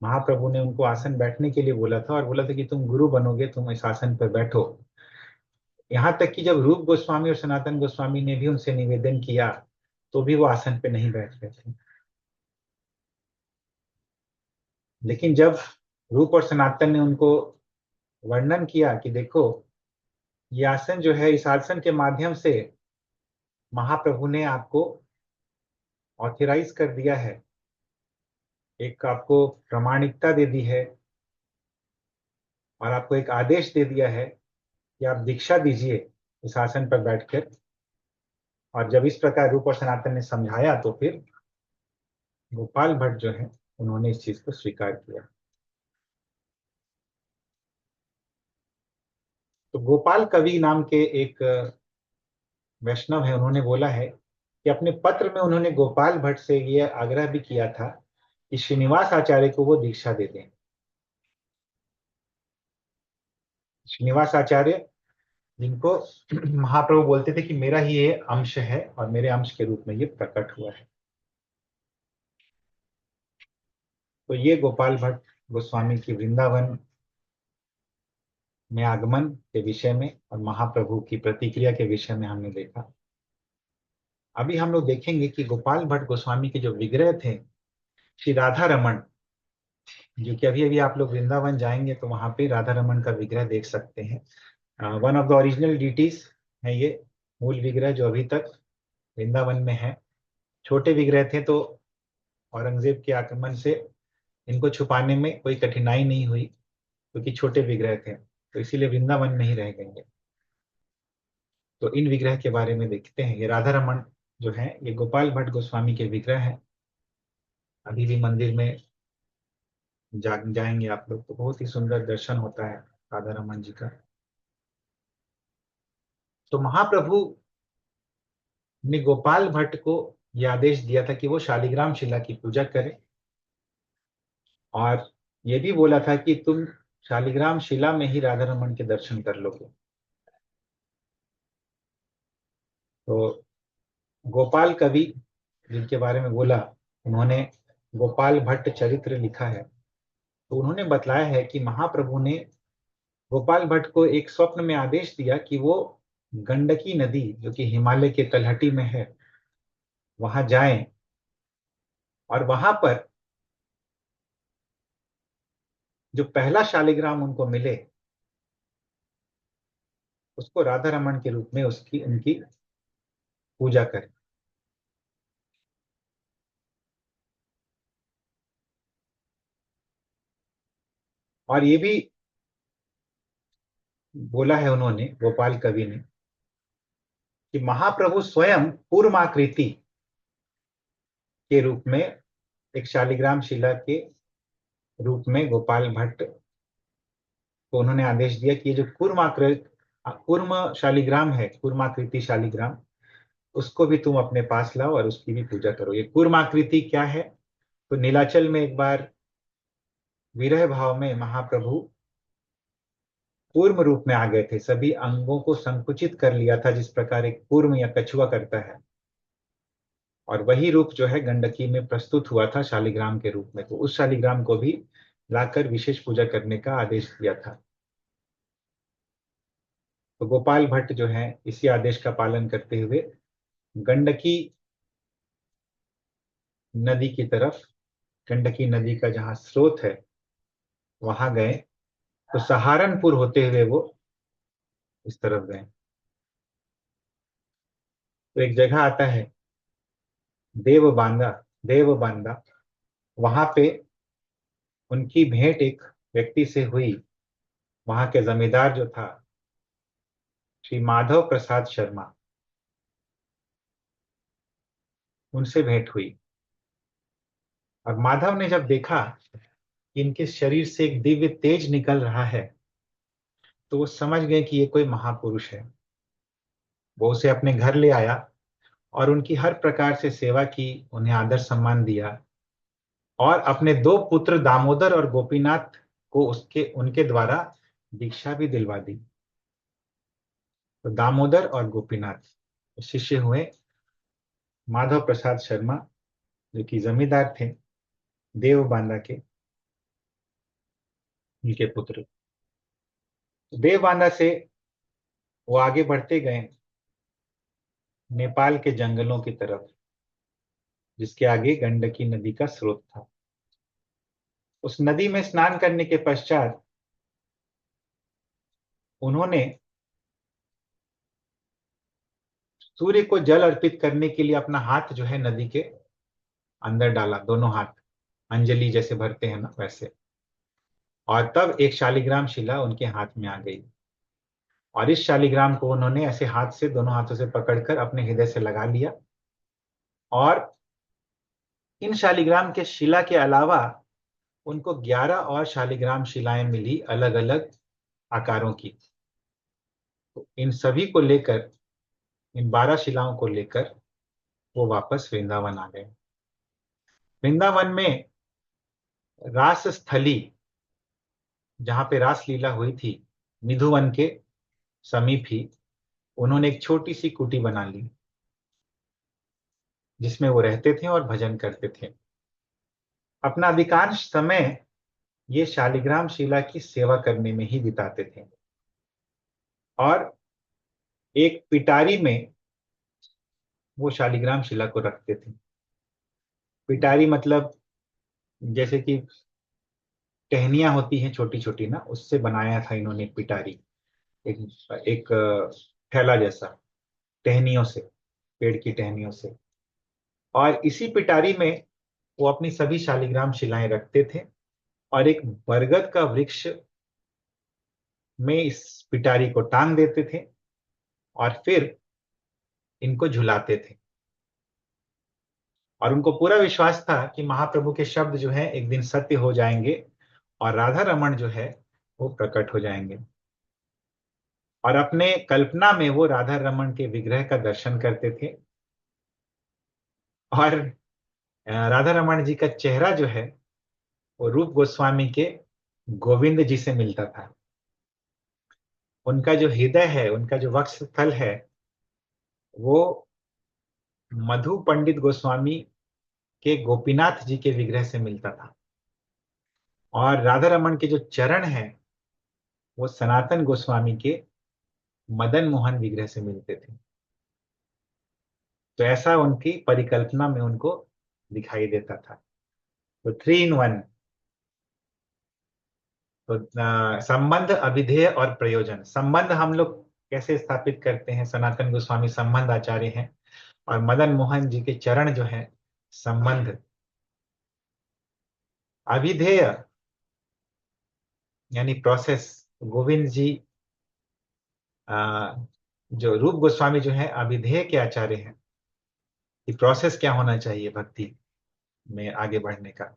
महाप्रभु ने उनको आसन बैठने के लिए बोला था और बोला था कि तुम गुरु बनोगे, तुम इस आसन पर बैठो। यहाँ तक कि जब रूप गोस्वामी और सनातन गोस्वामी ने भी उनसे निवेदन किया तो भी वो आसन पे नहीं बैठ रहे थे। लेकिन जब रूप और सनातन ने उनको वर्णन किया कि देखो, ये आसन जो है, इस आसन के माध्यम से महाप्रभु ने आपको ऑथराइज कर दिया है, एक आपको प्रामाणिकता दे दी है और आपको एक आदेश दे दिया है कि आप दीक्षा दीजिए इस आसन पर बैठकर। और जब इस प्रकार रूप और सनातन ने समझाया तो फिर गोपाल भट्ट जो है उन्होंने इस चीज को स्वीकार किया। तो गोपाल कवि नाम के एक वैष्णव है, उन्होंने बोला है कि अपने पत्र में उन्होंने गोपाल भट्ट से यह आग्रह भी किया था कि श्रीनिवास आचार्य को वो दीक्षा दे दें। श्रीनिवास आचार्य जिनको महाप्रभु बोलते थे कि मेरा ही ये अंश है और मेरे अंश के रूप में ये प्रकट हुआ है। तो ये गोपाल भट्ट गोस्वामी की वृंदावन में आगमन के विषय में और महाप्रभु की प्रतिक्रिया के विषय में हमने देखा। अभी हम लोग देखेंगे कि गोपाल भट्ट गोस्वामी के जो विग्रह थे, श्री राधा रमन, जो कि अभी अभी आप लोग वृंदावन जाएंगे तो वहां पे राधा रमन का विग्रह देख सकते हैं। One of the original deities है ये, मूल विग्रह जो अभी तक वृंदावन में है। छोटे विग्रह थे तो औरंगजेब के आक्रमण से इनको छुपाने में कोई कठिनाई नहीं हुई, क्योंकि छोटे विग्रह थे, तो इसीलिए वृंदावन में ही रह गए। तो इन विग्रह के बारे में देखते हैं। ये राधा रमन जो है, ये गोपाल भट्ट गोस्वामी के विग्रह है। अभी भी मंदिर में जाएंगे आप लोग तो बहुत ही सुंदर दर्शन होता है राधा रमन जी का। तो महाप्रभु ने गोपाल भट्ट को यह आदेश दिया था कि वो शालिग्राम शिला की पूजा करें और ये भी बोला था कि तुम शालिग्राम शिला में ही राधा रमन के दर्शन कर लोगे। तो गोपाल कवि जिनके बारे में बोला, उन्होंने गोपाल भट्ट चरित्र लिखा है। तो उन्होंने बतलाया है कि महाप्रभु ने गोपाल भट्ट को एक स्वप्न में आदेश दिया कि वो गंडकी नदी जो कि हिमालय के तलहटी में है वहां जाएं और वहां पर जो पहला शालिग्राम उनको मिले उसको राधा रमन के रूप में उसकी उनकी पूजा करें। और ये भी बोला है उन्होंने, गोपाल कवि ने, कि महाप्रभु स्वयं कूर्माकृति के रूप में एक शालिग्राम शिला के रूप में गोपाल भट्ट को उन्होंने आदेश दिया कि ये जो कूर्म शालिग्राम है, कूर्माकृति शालिग्राम, उसको भी तुम अपने पास लाओ और उसकी भी पूजा करो। ये कूर्माकृति क्या है? तो नीलाचल में एक बार विरह भाव में महाप्रभु कूर्म रूप में आ गए थे। सभी अंगों को संकुचित कर लिया था, जिस प्रकार एक कूर्म या कछुआ करता है। और वही रूप जो है गंडकी में प्रस्तुत हुआ था शालिग्राम के रूप में। तो उस शालिग्राम को भी लाकर विशेष पूजा करने का आदेश दिया था। तो गोपाल भट्ट जो है इसी आदेश का पालन करते हुए गंडकी नदी की तरफ, गंडकी नदी का जहाँ स्रोत है वहां गए। तो सहारनपुर होते हुए वो इस तरफ गए। तो एक जगह आता है देवबांदा, देवबांदा, वहां पे उनकी भेंट एक व्यक्ति से हुई। वहां के जमींदार जो था श्री माधव प्रसाद शर्मा, उनसे भेंट हुई। और माधव ने जब देखा कि इनके शरीर से एक दिव्य तेज निकल रहा है, तो वो समझ गए कि ये कोई महापुरुष है। वो उसे अपने घर ले आया और उनकी हर प्रकार से सेवा की, उन्हें आदर सम्मान दिया। और अपने दो पुत्र दामोदर और गोपीनाथ को उसके उनके द्वारा दीक्षा भी दिलवा दी। तो दामोदर और गोपीनाथ शिष्य हुए माधव प्रसाद शर्मा, जो कि जमींदार थे देवबांदा के, उनके पुत्र। तो देवबांदा से वो आगे बढ़ते गए नेपाल के जंगलों की तरफ, जिसके आगे गंडकी नदी का स्रोत था। उस नदी में स्नान करने के पश्चात उन्होंने सूर्य को जल अर्पित करने के लिए अपना हाथ जो है नदी के अंदर डाला, दोनों हाथ अंजलि जैसे भरते हैं ना वैसे। और तब एक शालिग्राम शिला उनके हाथ में आ गई। और इस शालिग्राम को उन्होंने ऐसे हाथ से, दोनों हाथों से पकड़कर अपने हृदय से लगा लिया। और इन शालिग्राम के शिला के अलावा उनको 11 और शालिग्राम शिलाएं मिली, अलग अलग आकारों की। तो इन सभी को लेकर, इन 12 शिलाओं को लेकर वो वापस वृंदावन आ गए। वृंदावन में रास स्थली, जहां पे रास लीला हुई थी, निधुवन के समीप ही उन्होंने एक छोटी सी कुटी बना ली, जिसमें वो रहते थे और भजन करते थे। अपना अधिकांश समय ये शालिग्राम शिला की सेवा करने में ही बिताते थे। और एक पिटारी में वो शालिग्राम शिला को रखते थे। पिटारी मतलब जैसे कि टहनियां होती हैं छोटी छोटी ना, उससे बनाया था इन्होंने एक पिटारी। एक एक थैला जैसा, टहनियों से, पेड़ की टहनियों से। और इसी पिटारी में वो अपनी सभी शालिग्राम शिलाएं रखते थे। और एक बरगद का वृक्ष में इस पिटारी को टांग देते थे और फिर इनको झुलाते थे। और उनको पूरा विश्वास था कि महाप्रभु के शब्द जो है एक दिन सत्य हो जाएंगे और राधा रमण जो है वो प्रकट हो जाएंगे। और अपने कल्पना में वो राधा रमण के विग्रह का दर्शन करते थे। और राधा रमण जी का चेहरा जो है वो रूप गोस्वामी के गोविंद जी से मिलता था। उनका जो हृदय है, उनका जो वक्षस्थल है, वो मधु पंडित गोस्वामी के गोपीनाथ जी के विग्रह से मिलता था। और राधा रमण के जो चरण हैं वो सनातन गोस्वामी के मदन मोहन विग्रह से मिलते थे। तो ऐसा उनकी परिकल्पना में उनको दिखाई देता था। तो 3 in 1। तो संबंध, अभिधेय और प्रयोजन। संबंध हम लोग कैसे स्थापित करते हैं? सनातन गोस्वामी संबंध आचार्य हैं और मदन मोहन जी के चरण जो है संबंध। अभिधेय यानी प्रोसेस, गोविंद जी, अ, जो रूप गोस्वामी जो है अभिधेय के आचार्य हैं कि प्रोसेस क्या होना चाहिए भक्ति में आगे बढ़ने का।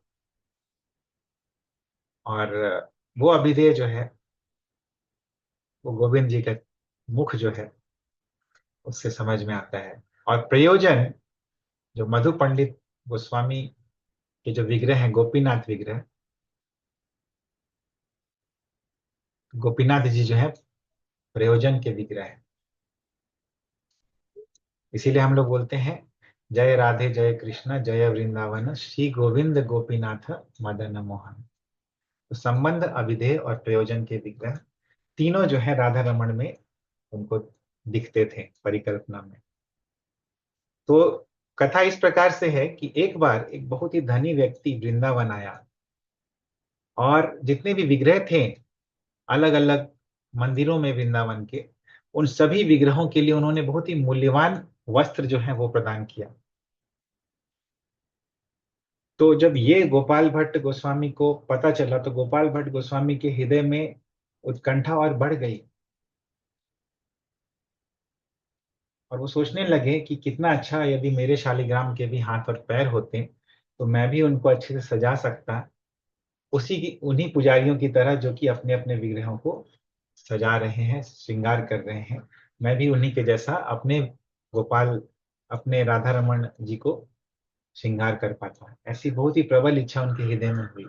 और वो अभिधेय जो है वो गोविंद जी का मुख जो है उससे समझ में आता है। और प्रयोजन जो मधु पंडित गोस्वामी के जो विग्रह हैं, गोपीनाथ विग्रह, गोपीनाथ जी जो है प्रयोजन के विग्रह है। इसीलिए हम लोग बोलते हैं जय राधे जय कृष्ण जय वृंदावन श्री गोविंद गोपीनाथ मदन मोहन। तो संबंध, अविधेय और प्रयोजन के विग्रह तीनों जो है राधा रमण में उनको दिखते थे परिकल्पना में। तो कथा इस प्रकार से है कि एक बार एक बहुत ही धनी व्यक्ति वृंदावन आया, और जितने भी विग्रह थे अलग अलग मंदिरों में वृंदावन के, उन सभी विग्रहों के लिए उन्होंने बहुत ही मूल्यवान वस्त्र जो है वो प्रदान किया। तो जब ये गोपाल भट्ट गोस्वामी को पता चला तो गोपाल भट्ट गोस्वामी के हृदय में उत्कंठा और बढ़ गई, और वो सोचने लगे कि कितना अच्छा, यदि मेरे शालिग्राम के भी हाथ और पैर होते तो मैं भी उनको अच्छे से सजा सकता, उसी की उन्हीं पुजारियों की तरह जो कि अपने अपने विग्रहों को सजा रहे हैं, श्रृंगार कर रहे हैं। मैं भी उन्हीं के जैसा अपने गोपाल, अपने राधा रमन जी को श्रृंगार कर पाता। ऐसी बहुत ही प्रबल इच्छा उनके हृदय में हुई।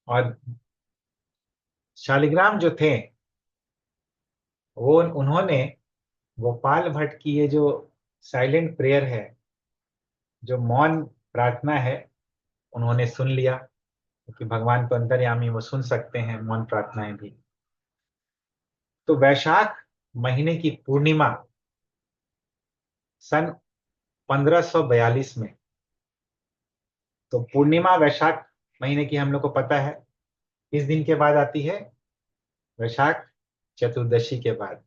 और शालिग्राम जो थे वो उन्होंने गोपाल भट्ट की ये जो साइलेंट प्रेयर है, जो मौन प्रार्थना है, उन्होंने सुन लिया, क्योंकि भगवान तो अंतर्यामी, वो सुन सकते हैं मौन प्रार्थनाएं भी। तो वैशाख महीने की पूर्णिमा सन 1542 में, तो पूर्णिमा वैशाख महीने की हम लोग को पता है किस दिन के बाद आती है? वैशाख चतुर्दशी के बाद।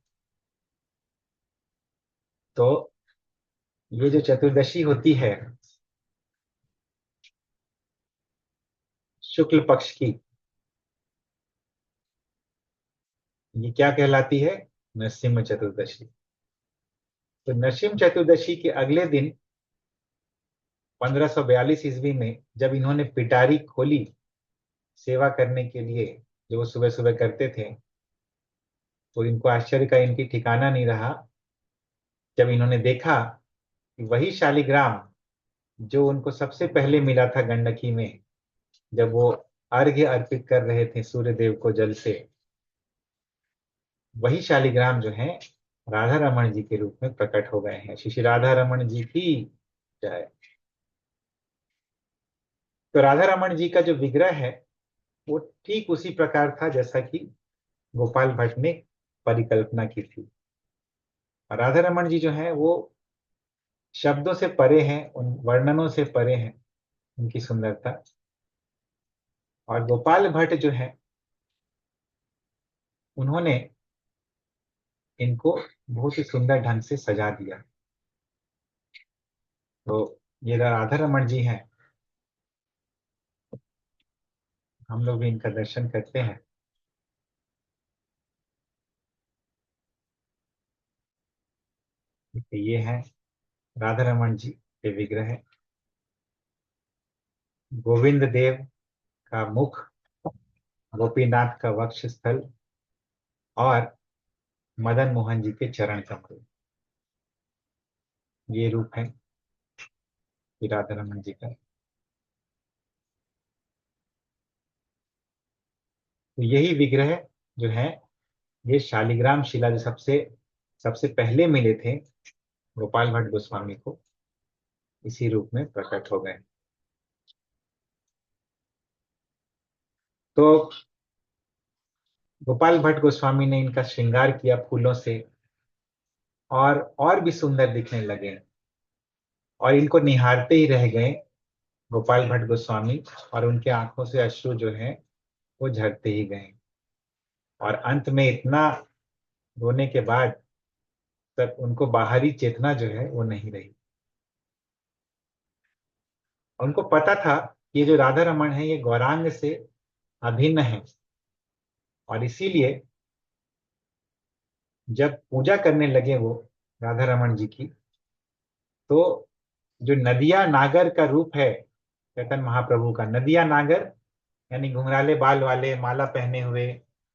तो ये जो चतुर्दशी होती है शुक्ल पक्ष की, ये क्या कहलाती है? नरसिम्हा चतुर्दशी। तो नरसिम्हा चतुर्दशी के अगले दिन 1542 ईस्वी में जब इन्होंने पिटारी खोली सेवा करने के लिए, जो वो सुबह सुबह करते थे, तो इनको आश्चर्य का इनकी ठिकाना नहीं रहा जब इन्होंने देखा कि वही शालिग्राम जो उनको सबसे पहले मिला था गंडकी में, जब वो अर्घ्य अर्पित कर रहे थे सूर्य देव को जल से, वही शालिग्राम जो है राधा रमन जी के रूप में प्रकट हो गए हैं। श्री श्री राधा रमन जी की जय। तो राधा रमन जी का जो विग्रह है वो ठीक उसी प्रकार था जैसा कि गोपाल भट्ट ने परिकल्पना की थी। और राधा रमन जी जो है वो शब्दों से परे हैं, उन वर्णनों से परे हैं उनकी सुंदरता। और गोपाल भट्ट जो है उन्होंने इनको बहुत ही सुंदर ढंग से सजा दिया। तो ये राधा रमन जी हैं, हम लोग भी इनका दर्शन करते हैं। ये हैं राधा रमन जी के विग्रह। गोविंद देव का मुख, गोपीनाथ का वक्ष स्थल, और मदन मोहन जी के चरण कमल, ये रूप है राधा रमन जी का। तो यही विग्रह जो है, ये शालिग्राम शिला जो सबसे सबसे पहले मिले थे गोपाल भट्ट गोस्वामी को, इसी रूप में प्रकट हो गए। तो गोपाल भट्ट गोस्वामी ने इनका श्रृंगार किया फूलों से, और भी सुंदर दिखने लगे, और इनको निहारते ही रह गए गोपाल भट्ट गोस्वामी, और उनके आंखों से अश्रु जो है वो झरते ही गए। और अंत में इतना रोने के बाद तक उनको बाहरी चेतना जो है वो नहीं रही। उनको पता था कि ये जो राधा रमन है ये गौरांग से अभिन्न है, और इसीलिए जब पूजा करने लगे वो राधा रमन जी की, तो जो नदिया नागर का रूप है चैतन्य महाप्रभु का, नदिया नागर यानी घुंघराले बाल वाले, माला पहने हुए,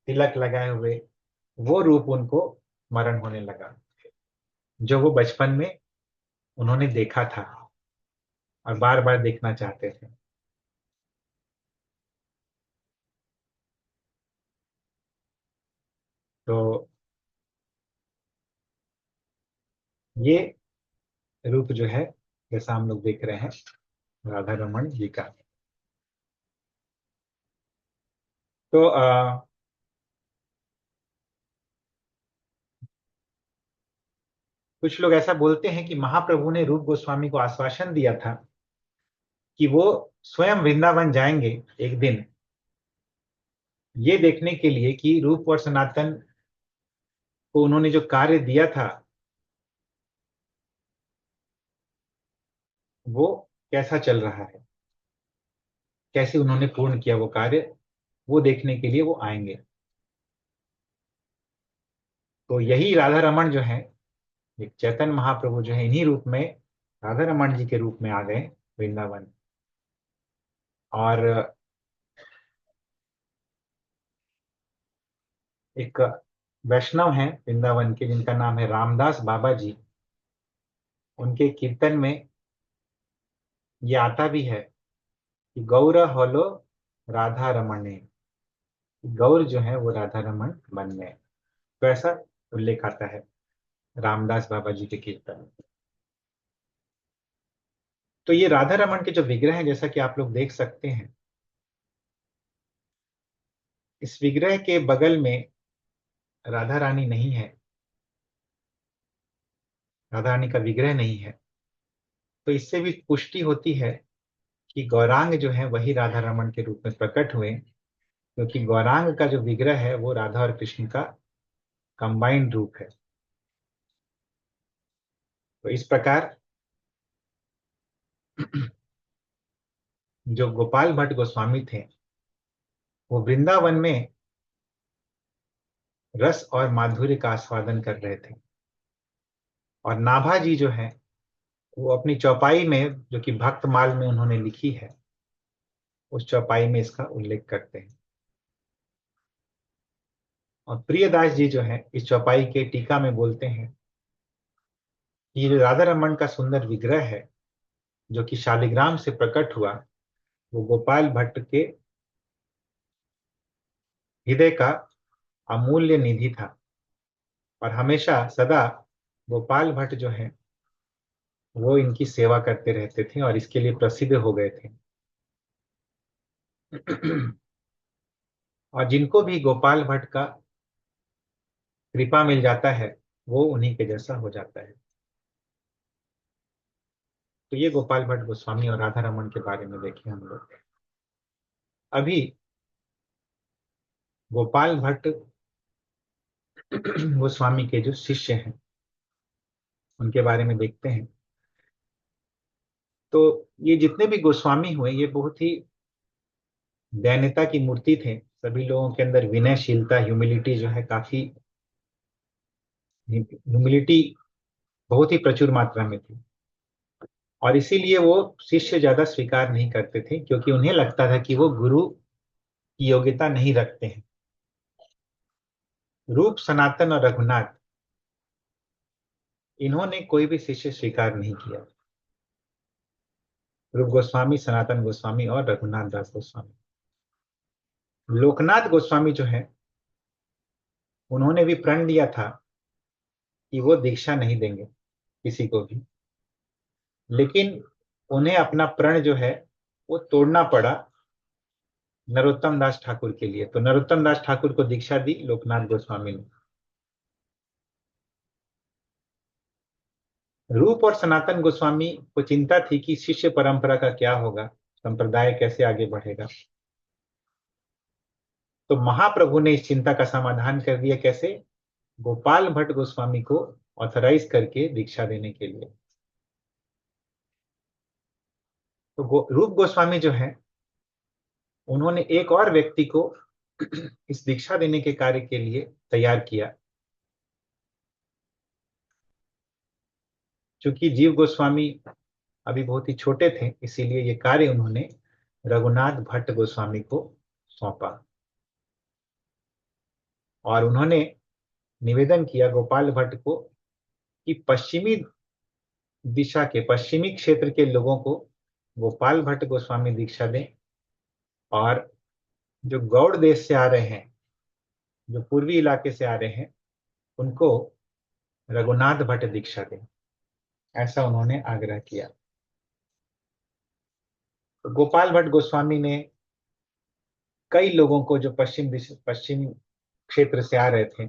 तिलक लगाए हुए, वो रूप उनको स्मरण होने लगा जो वो बचपन में उन्होंने देखा था और बार बार देखना चाहते थे। तो ये रूप जो है, जैसा हम लोग देख रहे हैं राधा रमन जी का। तो कुछ लोग ऐसा बोलते हैं कि महाप्रभु ने रूप गोस्वामी को आश्वासन दिया था कि वो स्वयं वृंदावन जाएंगे एक दिन, ये देखने के लिए कि रूप और सनातन को उन्होंने जो कार्य दिया था वो कैसा चल रहा है, कैसे उन्होंने पूर्ण किया वो कार्य, वो देखने के लिए वो आएंगे। तो यही राधा रमन जो है, एक चैतन्य महाप्रभु जो है, इन्हीं रूप में राधा रमन जी के रूप में आ गए वृंदावन। और एक वैष्णव हैं वृंदावन के, जिनका नाम है रामदास बाबा जी, उनके कीर्तन में ये आता भी है कि गौर होलो राधा रमणे, गौर जो है वो राधा रमन बन गए। तो ऐसा उल्लेख आता है रामदास बाबा जी के कीर्तन में। तो ये राधा रमन के जो विग्रह हैं, जैसा कि आप लोग देख सकते हैं, इस विग्रह के बगल में राधा रानी नहीं है, राधा रानी का विग्रह नहीं है। तो इससे भी पुष्टि होती है कि गौरांग जो है वही राधा रमन के रूप में प्रकट हुए, क्योंकि गौरांग का जो विग्रह है वो राधा और कृष्ण का कंबाइंड रूप है। तो इस प्रकार जो गोपाल भट्ट गोस्वामी थे वो वृंदावन में रस और माधुर्य का आस्वादन कर रहे थे। और नाभा जी जो है वो अपनी चौपाई में, जो कि भक्तमाल में उन्होंने लिखी है, उस चौपाई में इसका उल्लेख करते हैं। और प्रियदास जी जो है इस चौपाई के टीका में बोलते हैं कि ये जो राधा रमन का सुंदर विग्रह है जो कि शालिग्राम से प्रकट हुआ, वो गोपाल भट्ट के हृदय का अमूल्य निधि था। और हमेशा सदा गोपाल भट्ट जो है वो इनकी सेवा करते रहते थे और इसके लिए प्रसिद्ध हो गए थे। और जिनको भी गोपाल भट्ट का कृपा मिल जाता है वो उन्हीं के जैसा हो जाता है। तो ये गोपाल भट्ट गोस्वामी और राधा रमन के बारे में देखें हम लोग। अभी गोपाल भट्ट गोस्वामी के जो शिष्य हैं उनके बारे में देखते हैं। तो ये जितने भी गोस्वामी हुए ये बहुत ही दैन्यता की मूर्ति थे। सभी लोगों के अंदर विनयशीलता, ह्यूमिलिटी जो है, काफी ह्यूमिलिटी बहुत ही प्रचुर मात्रा में थी। और इसीलिए वो शिष्य ज्यादा स्वीकार नहीं करते थे, क्योंकि उन्हें लगता था कि वो गुरु की योग्यता नहीं रखते हैं। रूप, सनातन और रघुनाथ, इन्होंने कोई भी शिष्य स्वीकार नहीं किया। रूप गोस्वामी, सनातन गोस्वामी और रघुनाथ दास गोस्वामी। लोकनाथ गोस्वामी जो है उन्होंने भी प्रण लिया था कि वो दीक्षा नहीं देंगे किसी को भी, लेकिन उन्हें अपना प्रण जो है वो तोड़ना पड़ा नरोत्तम दास ठाकुर के लिए। तो नरोत्तम दास ठाकुर को दीक्षा दी लोकनाथ गोस्वामी ने। रूप और सनातन गोस्वामी को चिंता थी कि शिष्य परंपरा का क्या होगा, संप्रदाय कैसे आगे बढ़ेगा। तो महाप्रभु ने इस चिंता का समाधान कर दिया। कैसे? गोपाल भट्ट गोस्वामी को ऑथराइज करके दीक्षा देने के लिए। तो रूप गोस्वामी जो है उन्होंने एक और व्यक्ति को इस दीक्षा देने के कार्य के लिए तैयार किया। क्योंकि जीव गोस्वामी अभी बहुत ही छोटे थे, इसीलिए ये कार्य उन्होंने रघुनाथ भट्ट गोस्वामी को सौंपा। और उन्होंने निवेदन किया गोपाल भट्ट को कि पश्चिमी दिशा के, पश्चिमी क्षेत्र के लोगों को गोपाल भट्ट गोस्वामी दीक्षा दें, और जो गौड़ देश से आ रहे हैं जो पूर्वी इलाके से आ रहे हैं उनको रघुनाथ भट्ट दीक्षा दें, ऐसा उन्होंने आग्रह किया। तो गोपाल भट्ट गोस्वामी ने कई लोगों को जो पश्चिम क्षेत्र से आ रहे थे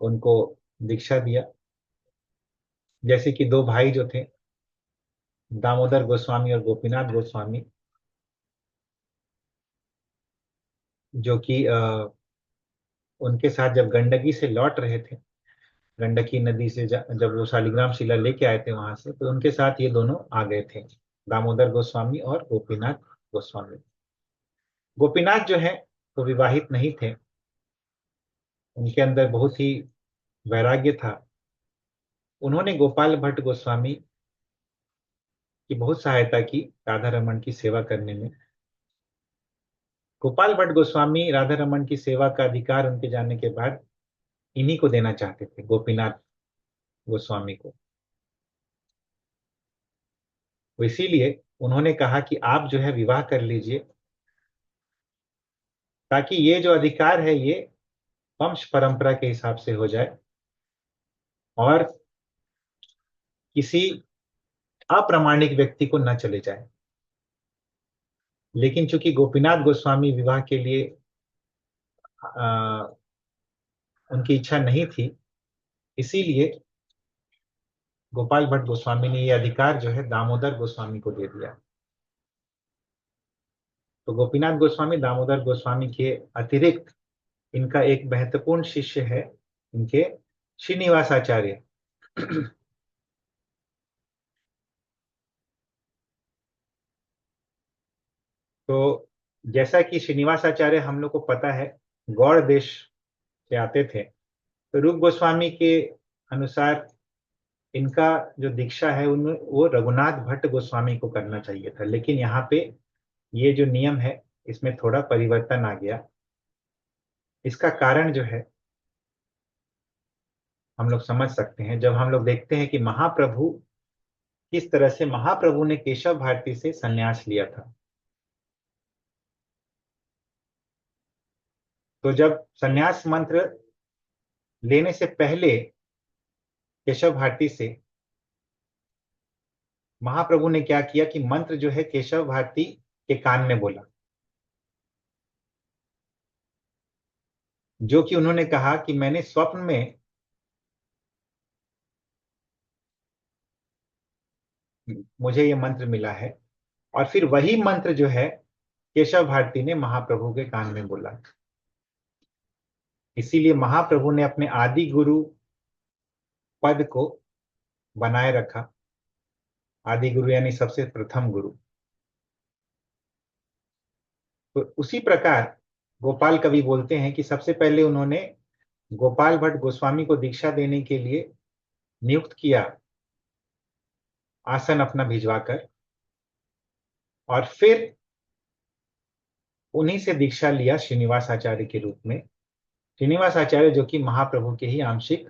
उनको दीक्षा दिया। जैसे कि दो भाई जो थे, दामोदर गोस्वामी और गोपीनाथ गोस्वामी, जो कि उनके साथ जब गंडकी से लौट रहे थे, गंडकी नदी से जब वो शालिग्राम शिला लेके आए थे वहां से, तो उनके साथ ये दोनों आ गए थे, दामोदर गोस्वामी और गोपीनाथ गोस्वामी। गोपीनाथ जो है वो विवाहित नहीं थे, उनके अंदर बहुत ही वैराग्य था। उन्होंने गोपाल भट्ट गोस्वामी की बहुत सहायता की राधा रमन की सेवा करने में। गोपाल भट्ट गोस्वामी राधा रमन की सेवा का अधिकार उनके जाने के बाद इन्हीं को देना चाहते थे, गोपीनाथ गोस्वामी को। तो इसीलिए उन्होंने कहा कि आप जो है विवाह कर लीजिए, ताकि ये जो अधिकार है ये वंश परंपरा के हिसाब से हो जाए और किसी अप्रामाणिक व्यक्ति को न चले जाए। लेकिन चूंकि गोपीनाथ गोस्वामी विवाह के लिए आ, उनकी इच्छा नहीं थी, इसीलिए गोपाल भट्ट गोस्वामी ने ये अधिकार जो है दामोदर गोस्वामी को दे दिया। तो गोपीनाथ गोस्वामी दामोदर गोस्वामी के अतिरिक्त इनका एक महत्वपूर्ण शिष्य है, इनके श्रीनिवास आचार्य। तो जैसा कि श्रीनिवास आचार्य हम लोग को पता है गौड़ देश से आते थे, तो रूप गोस्वामी के अनुसार इनका जो दीक्षा है उनमें वो रघुनाथ भट्ट गोस्वामी को करना चाहिए था। लेकिन यहाँ पे ये जो नियम है इसमें थोड़ा परिवर्तन आ गया। इसका कारण जो है हम लोग समझ सकते हैं जब हम लोग देखते हैं कि महाप्रभु किस तरह से महाप्रभु ने केशव भारती से संन्यास लिया था। तो जब संन्यास मंत्र लेने से पहले केशव भारती से महाप्रभु ने क्या किया कि मंत्र जो है केशव भारती के कान में बोला, जो कि उन्होंने कहा कि मैंने स्वप्न में मुझे ये मंत्र मिला है। और फिर वही मंत्र जो है केशव भारती ने महाप्रभु के कान में बोला। इसीलिए महाप्रभु ने अपने आदि गुरु पद को बनाए रखा। आदि गुरु यानी सबसे प्रथम गुरु। तो उसी प्रकार गोपाल कवि बोलते हैं कि सबसे पहले उन्होंने गोपाल भट्ट गोस्वामी को दीक्षा देने के लिए नियुक्त किया, आसन अपना भिजवाकर, और फिर उन्हीं से दीक्षा लिया श्रीनिवास आचार्य के रूप में। श्रीनिवास आचार्य जो कि महाप्रभु के ही आंशिक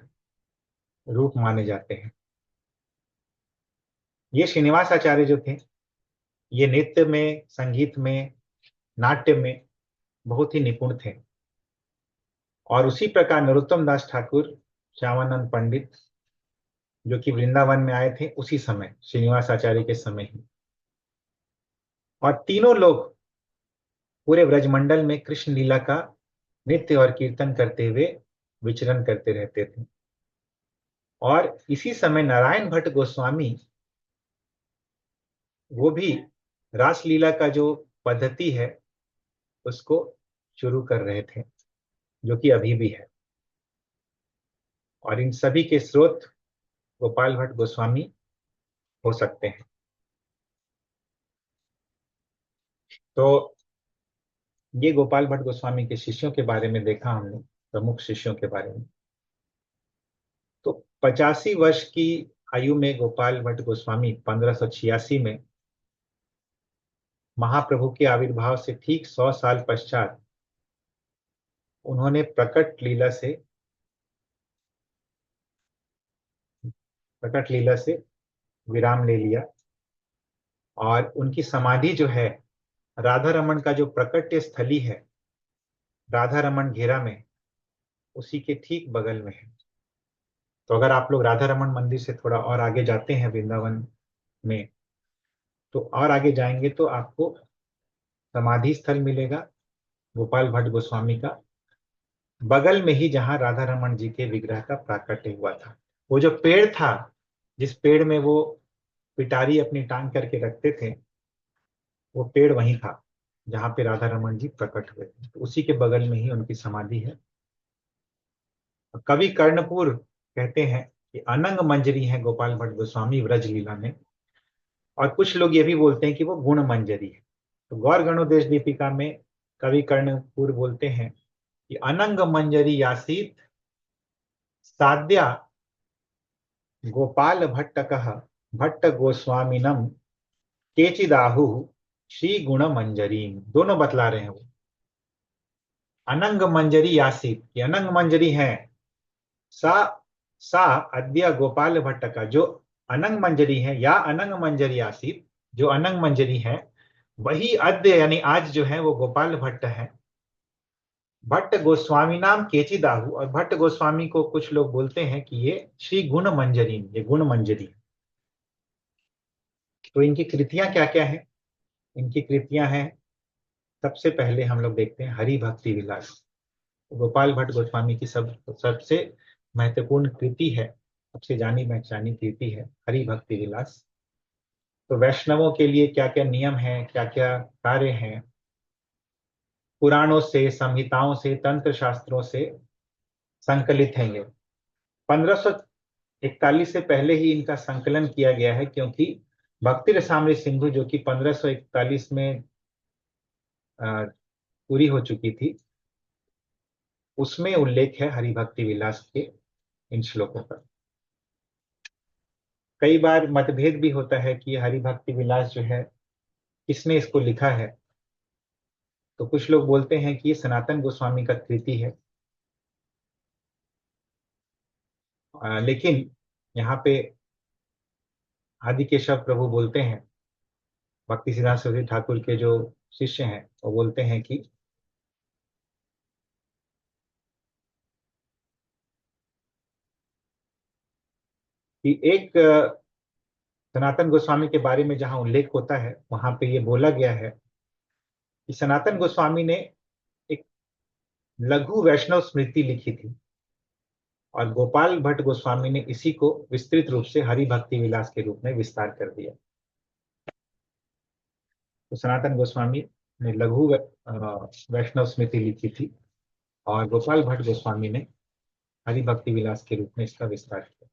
रूप माने जाते हैं। ये श्रीनिवास आचार्य जो थे ये नृत्य में, संगीत में, नाट्य में बहुत ही निपुण थे। और उसी प्रकार नरोत्तम दास ठाकुर, श्यामानंद पंडित, जो कि वृंदावन में आए थे उसी समय, श्रीनिवास आचार्य के समय ही। और तीनों लोग पूरे ब्रजमंडल में कृष्ण लीला का नृत्य और कीर्तन करते हुए विचरण करते रहते थे। और इसी समय नारायण भट्ट गोस्वामी वो भी रासलीला का जो पद्धति है उसको शुरू कर रहे थे, जो कि अभी भी है। और इन सभी के स्रोत गोपाल भट्ट गोस्वामी हो सकते हैं। तो ये गोपाल भट्ट गोस्वामी के शिष्यों के बारे में देखा हमने, प्रमुख शिष्यों के बारे में। तो 85 वर्ष की आयु में गोपाल भट्ट गोस्वामी 1586 में महाप्रभु के आविर्भाव से ठीक 100 साल पश्चात उन्होंने प्रकट लीला से विराम ले लिया। और उनकी समाधि जो है राधा रमन का जो प्रकट स्थली है राधा रमन घेरा में, उसी के ठीक बगल में है। तो अगर आप लोग राधा रमन मंदिर से थोड़ा और आगे जाते हैं वृंदावन में, तो और आगे जाएंगे तो आपको समाधि स्थल मिलेगा गोपाल भट्ट गोस्वामी का, बगल में ही जहां राधा रमन जी के विग्रह का प्राकट्य हुआ था। वो जो पेड़ था, जिस पेड़ में वो पिटारी अपनी टांग करके रखते थे, वो पेड़ वहीं था जहां पे राधा रमन जी प्रकट हुए थे। तो उसी के बगल में ही उनकी समाधि है। कवि कर्णपुर कहते हैं कि अनंग मंजरी है गोपाल भट्ट गोस्वामी व्रज लीला में, और कुछ लोग ये भी बोलते हैं कि वो गुण मंजरी है। तो गौर गणोदेश दीपिका में कवि कर्णपुर बोलते हैं कि अनंग मंजरी यासीत साध्या गोपाल भट्टकः भट्ट गोस्वामिनम केचिदाहु श्री गुण मंजरी। दोनों बतला रहे हैं वो। अनंग मंजरी यासीत, ये अनंग मंजरी है। सा सा अद्य गोपाल भट्ट का जो अनंग मंजरी है, या अनंग मंजरी आसित जो अनंग मंजरी है, वही अद्य यानी आज जो है वो गोपाल भट्ट है। भट्ट गोस्वामी नाम केचिदाहु, और भट्ट गोस्वामी को कुछ लोग बोलते हैं कि ये श्री गुण मंजरी, ये गुण मंजरी। तो इनकी कृतियां क्या क्या है? इनकी कृतियां हैं, सबसे पहले हम लोग देखते हैं हरि भक्ति विलास। गोपाल भट्ट गोस्वामी की सबसे महत्वपूर्ण कृति है, सबसे जानी पहचानी कृति है हरि भक्ति विलास। तो वैष्णवों के लिए क्या क्या नियम है, क्या क्या कार्य हैं, पुराणों से, संहिताओं से, तंत्र शास्त्रों से संकलित है ये। 1541 से पहले ही इनका संकलन किया गया है, क्योंकि भक्ति रसामृत सिंधु जो कि 1541 में पूरी हो चुकी थी, उसमें उल्लेख है हरि भक्ति विलास के इन श्लोकों का। कई बार मतभेद भी होता है कि हरि भक्ति विलास जो है किसने इसको लिखा है। तो कुछ लोग बोलते हैं कि ये सनातन गोस्वामी का कृति है, लेकिन यहाँ पे आदिकेशव प्रभु बोलते हैं, भक्ति सिद्धांत सरस्वती ठाकुर के जो शिष्य हैं, वो बोलते हैं कि एक सनातन गोस्वामी के बारे में जहां उल्लेख होता है, वहां पे ये बोला गया है कि सनातन गोस्वामी ने एक लघु वैष्णव स्मृति लिखी थी, और गोपाल भट्ट गोस्वामी ने इसी को विस्तृत रूप से हरि भक्ति विलास के रूप में विस्तार कर दिया। तो सनातन गोस्वामी ने लघु वैष्णव स्मृति लिखी थी, और गोपाल भट्ट गोस्वामी ने हरि भक्ति विलास के रूप में इसका विस्तार किया।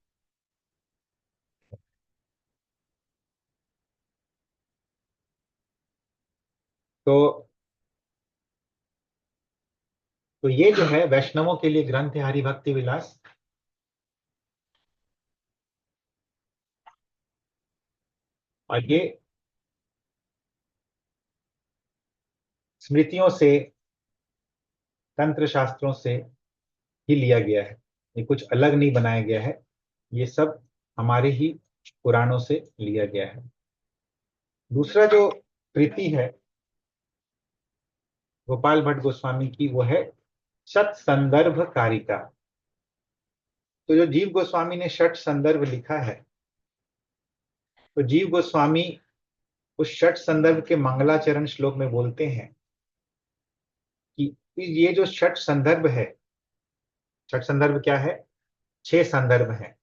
तो ये जो है वैष्णवों के लिए ग्रंथ है हरि भक्ति विलास। और ये स्मृतियों से, तंत्र शास्त्रों से ही लिया गया है, ये कुछ अलग नहीं बनाया गया है, ये सब हमारे ही पुराणों से लिया गया है। दूसरा जो कृति है गोपाल भट्ट गोस्वामी की, वो है षट संदर्भ कारिका। तो जो जीव गोस्वामी ने षट संदर्भ लिखा है, तो जीव गोस्वामी उस षट संदर्भ के मंगलाचरण श्लोक में बोलते हैं कि ये जो षट संदर्भ है, षट संदर्भ क्या है? 6 संदर्भ है।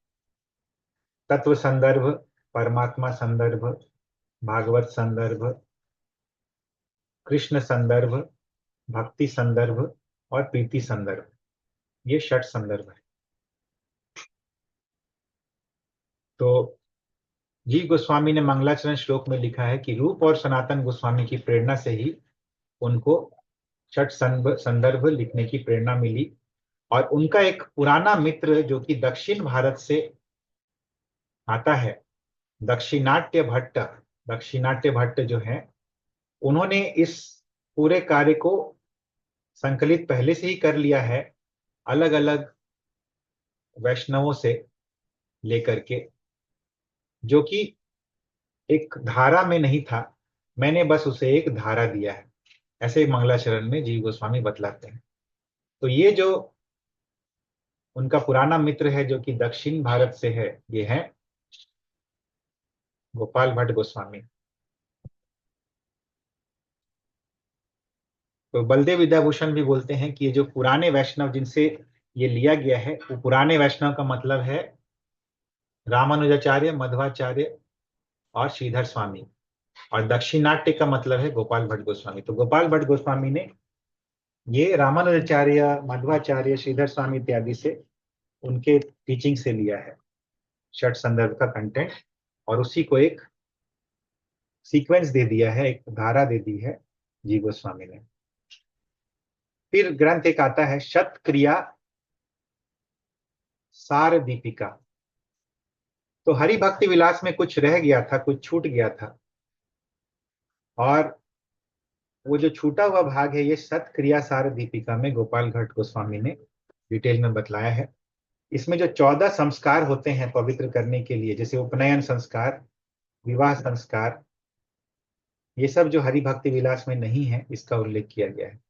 तत्व संदर्भ, परमात्मा संदर्भ, भागवत संदर्भ, कृष्ण संदर्भ, भक्ति संदर्भ और प्रीति संदर्भ, ये षट संदर्भ है। तो जी गोस्वामी ने मंगलाचरण श्लोक में लिखा है कि रूप और सनातन गोस्वामी की प्रेरणा से ही उनको षट संदर्भ लिखने की प्रेरणा मिली। और उनका एक पुराना मित्र जो कि दक्षिण भारत से आता है, दक्षिणाट्य भट्ट, दक्षिणाट्य भट्ट जो है, उन्होंने इस पूरे कार्य को संकलित पहले से ही कर लिया है, अलग अलग वैष्णवों से लेकर के, जो कि एक धारा में नहीं था, मैंने बस उसे एक धारा दिया है, ऐसे मंगलाचरण में जीव गोस्वामी बतलाते हैं। तो ये जो उनका पुराना मित्र है जो कि दक्षिण भारत से है, ये है गोपाल भट्ट गोस्वामी। तो बलदेव विद्याभूषण भी बोलते हैं कि ये जो पुराने वैष्णव जिनसे ये लिया गया है, वो पुराने वैष्णव का मतलब है रामानुजाचार्य, मध्वाचार्य और श्रीधर स्वामी, और दक्षिणाट्य का मतलब है गोपाल भट्ट गोस्वामी। तो गोपाल भट्ट गोस्वामी ने ये रामानुजाचार्य, मध्वाचार्य, श्रीधर स्वामी इत्यादि से उनके टीचिंग से लिया है षट संदर्भ का कंटेंट, और उसी को एक सीक्वेंस दे दिया है, एक धारा दे दी है जी गोस्वामी ने। फिर ग्रंथ एक आता है शत क्रिया सार दीपिका। तो हरि भक्ति विलास में कुछ रह गया था, कुछ छूट गया था, और वो जो छूटा हुआ भाग है ये सत क्रिया सार दीपिका में गोपाल भट्ट गोस्वामी ने डिटेल में बतलाया है। इसमें जो 14 संस्कार होते हैं पवित्र करने के लिए, जैसे उपनयन संस्कार, विवाह संस्कार, ये सब जो हरि भक्ति विलास में नहीं है, इसका उल्लेख किया गया है।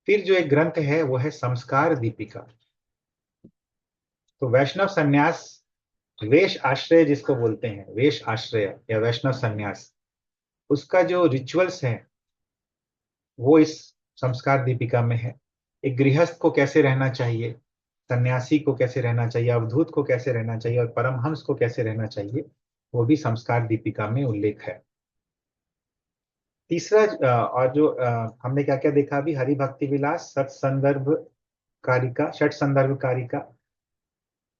फिर जो एक ग्रंथ है वो है संस्कार दीपिका। तो वैष्णव संन्यास, वेश आश्रय जिसको बोलते हैं, वेश आश्रय या वैष्णव संन्यास, उसका जो रिचुअल्स है वो इस संस्कार दीपिका में है। एक गृहस्थ को कैसे रहना चाहिए, सन्यासी को कैसे रहना चाहिए, अवधूत को कैसे रहना चाहिए, और परमहंस को कैसे रहना चाहिए, वो भी संस्कार दीपिका में उल्लेख है। तीसरा और जो हमने क्या क्या देखा अभी, हरि भक्ति विलास, सत्संदर्भ कारिका, षट संदर्भ कारिका,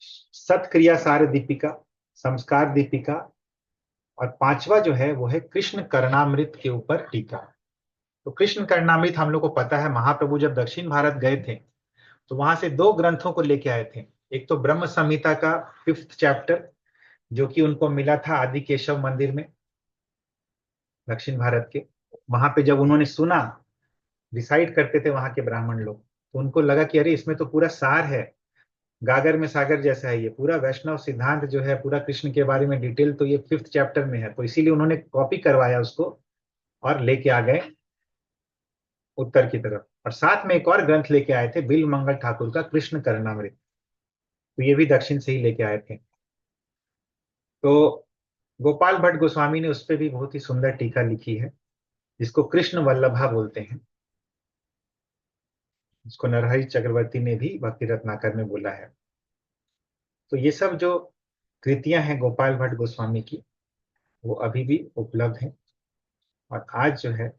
सत्क्रिया सार दीपिका, संस्कार दीपिका, और पांचवा जो है वो है कृष्ण करणामृत के ऊपर टीका। तो कृष्ण करणामृत हम लोग को पता है, महाप्रभु जब दक्षिण भारत गए थे तो वहां से दो ग्रंथों को लेके आए थे। एक तो ब्रह्म संहिता का 5th चैप्टर जो कि उनको मिला था आदि केशव मंदिर में दक्षिण भारत के। वहां पे जब उन्होंने सुना, डिसाइड करते थे वहां के ब्राह्मण लोग, तो उनको लगा कि अरे इसमें तो पूरा सार है, गागर में सागर जैसा है, ये पूरा वैष्णव सिद्धांत जो है, पूरा कृष्ण के बारे में डिटेल तो ये 5th चैप्टर में है। तो इसीलिए उन्होंने कॉपी करवाया उसको और लेके आ गए उत्तर की तरफ, और साथ में एक और ग्रंथ लेके आए थे बिल मंगल ठाकुर का कृष्ण करणामृत, तो ये भी दक्षिण से ही लेके आए थे। तो गोपाल भट्ट गोस्वामी ने उस पर भी बहुत ही सुंदर टीका लिखी है, जिसको कृष्ण वल्लभा बोलते हैं। इसको नरहरि चक्रवर्ती ने भी भक्ति रत्नाकर में बोला है। तो ये सब जो कृतियां हैं गोपाल भट्ट गोस्वामी की, वो अभी भी उपलब्ध हैं, और आज जो है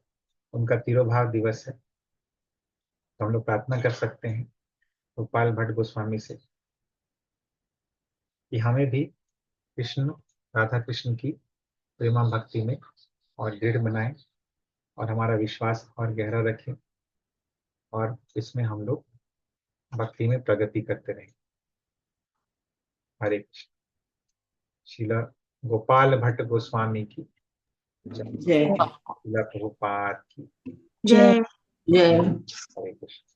उनका तिरोभाव दिवस है। तो हम लोग प्रार्थना कर सकते हैं गोपाल भट्ट गोस्वामी से कि हमें भी कृष्ण, राधा कृष्ण की प्रेमा भक्ति में और दृढ़ बनाएं, और हमारा विश्वास और गहरा रखें, और इसमें हम लोग भक्ति में प्रगति करते रहें। हरे कृष्ण। शिला गोपाल भट्ट गोस्वामी की जय। जय शिला प्रभुपाद की जय। जय। हरे कृष्ण।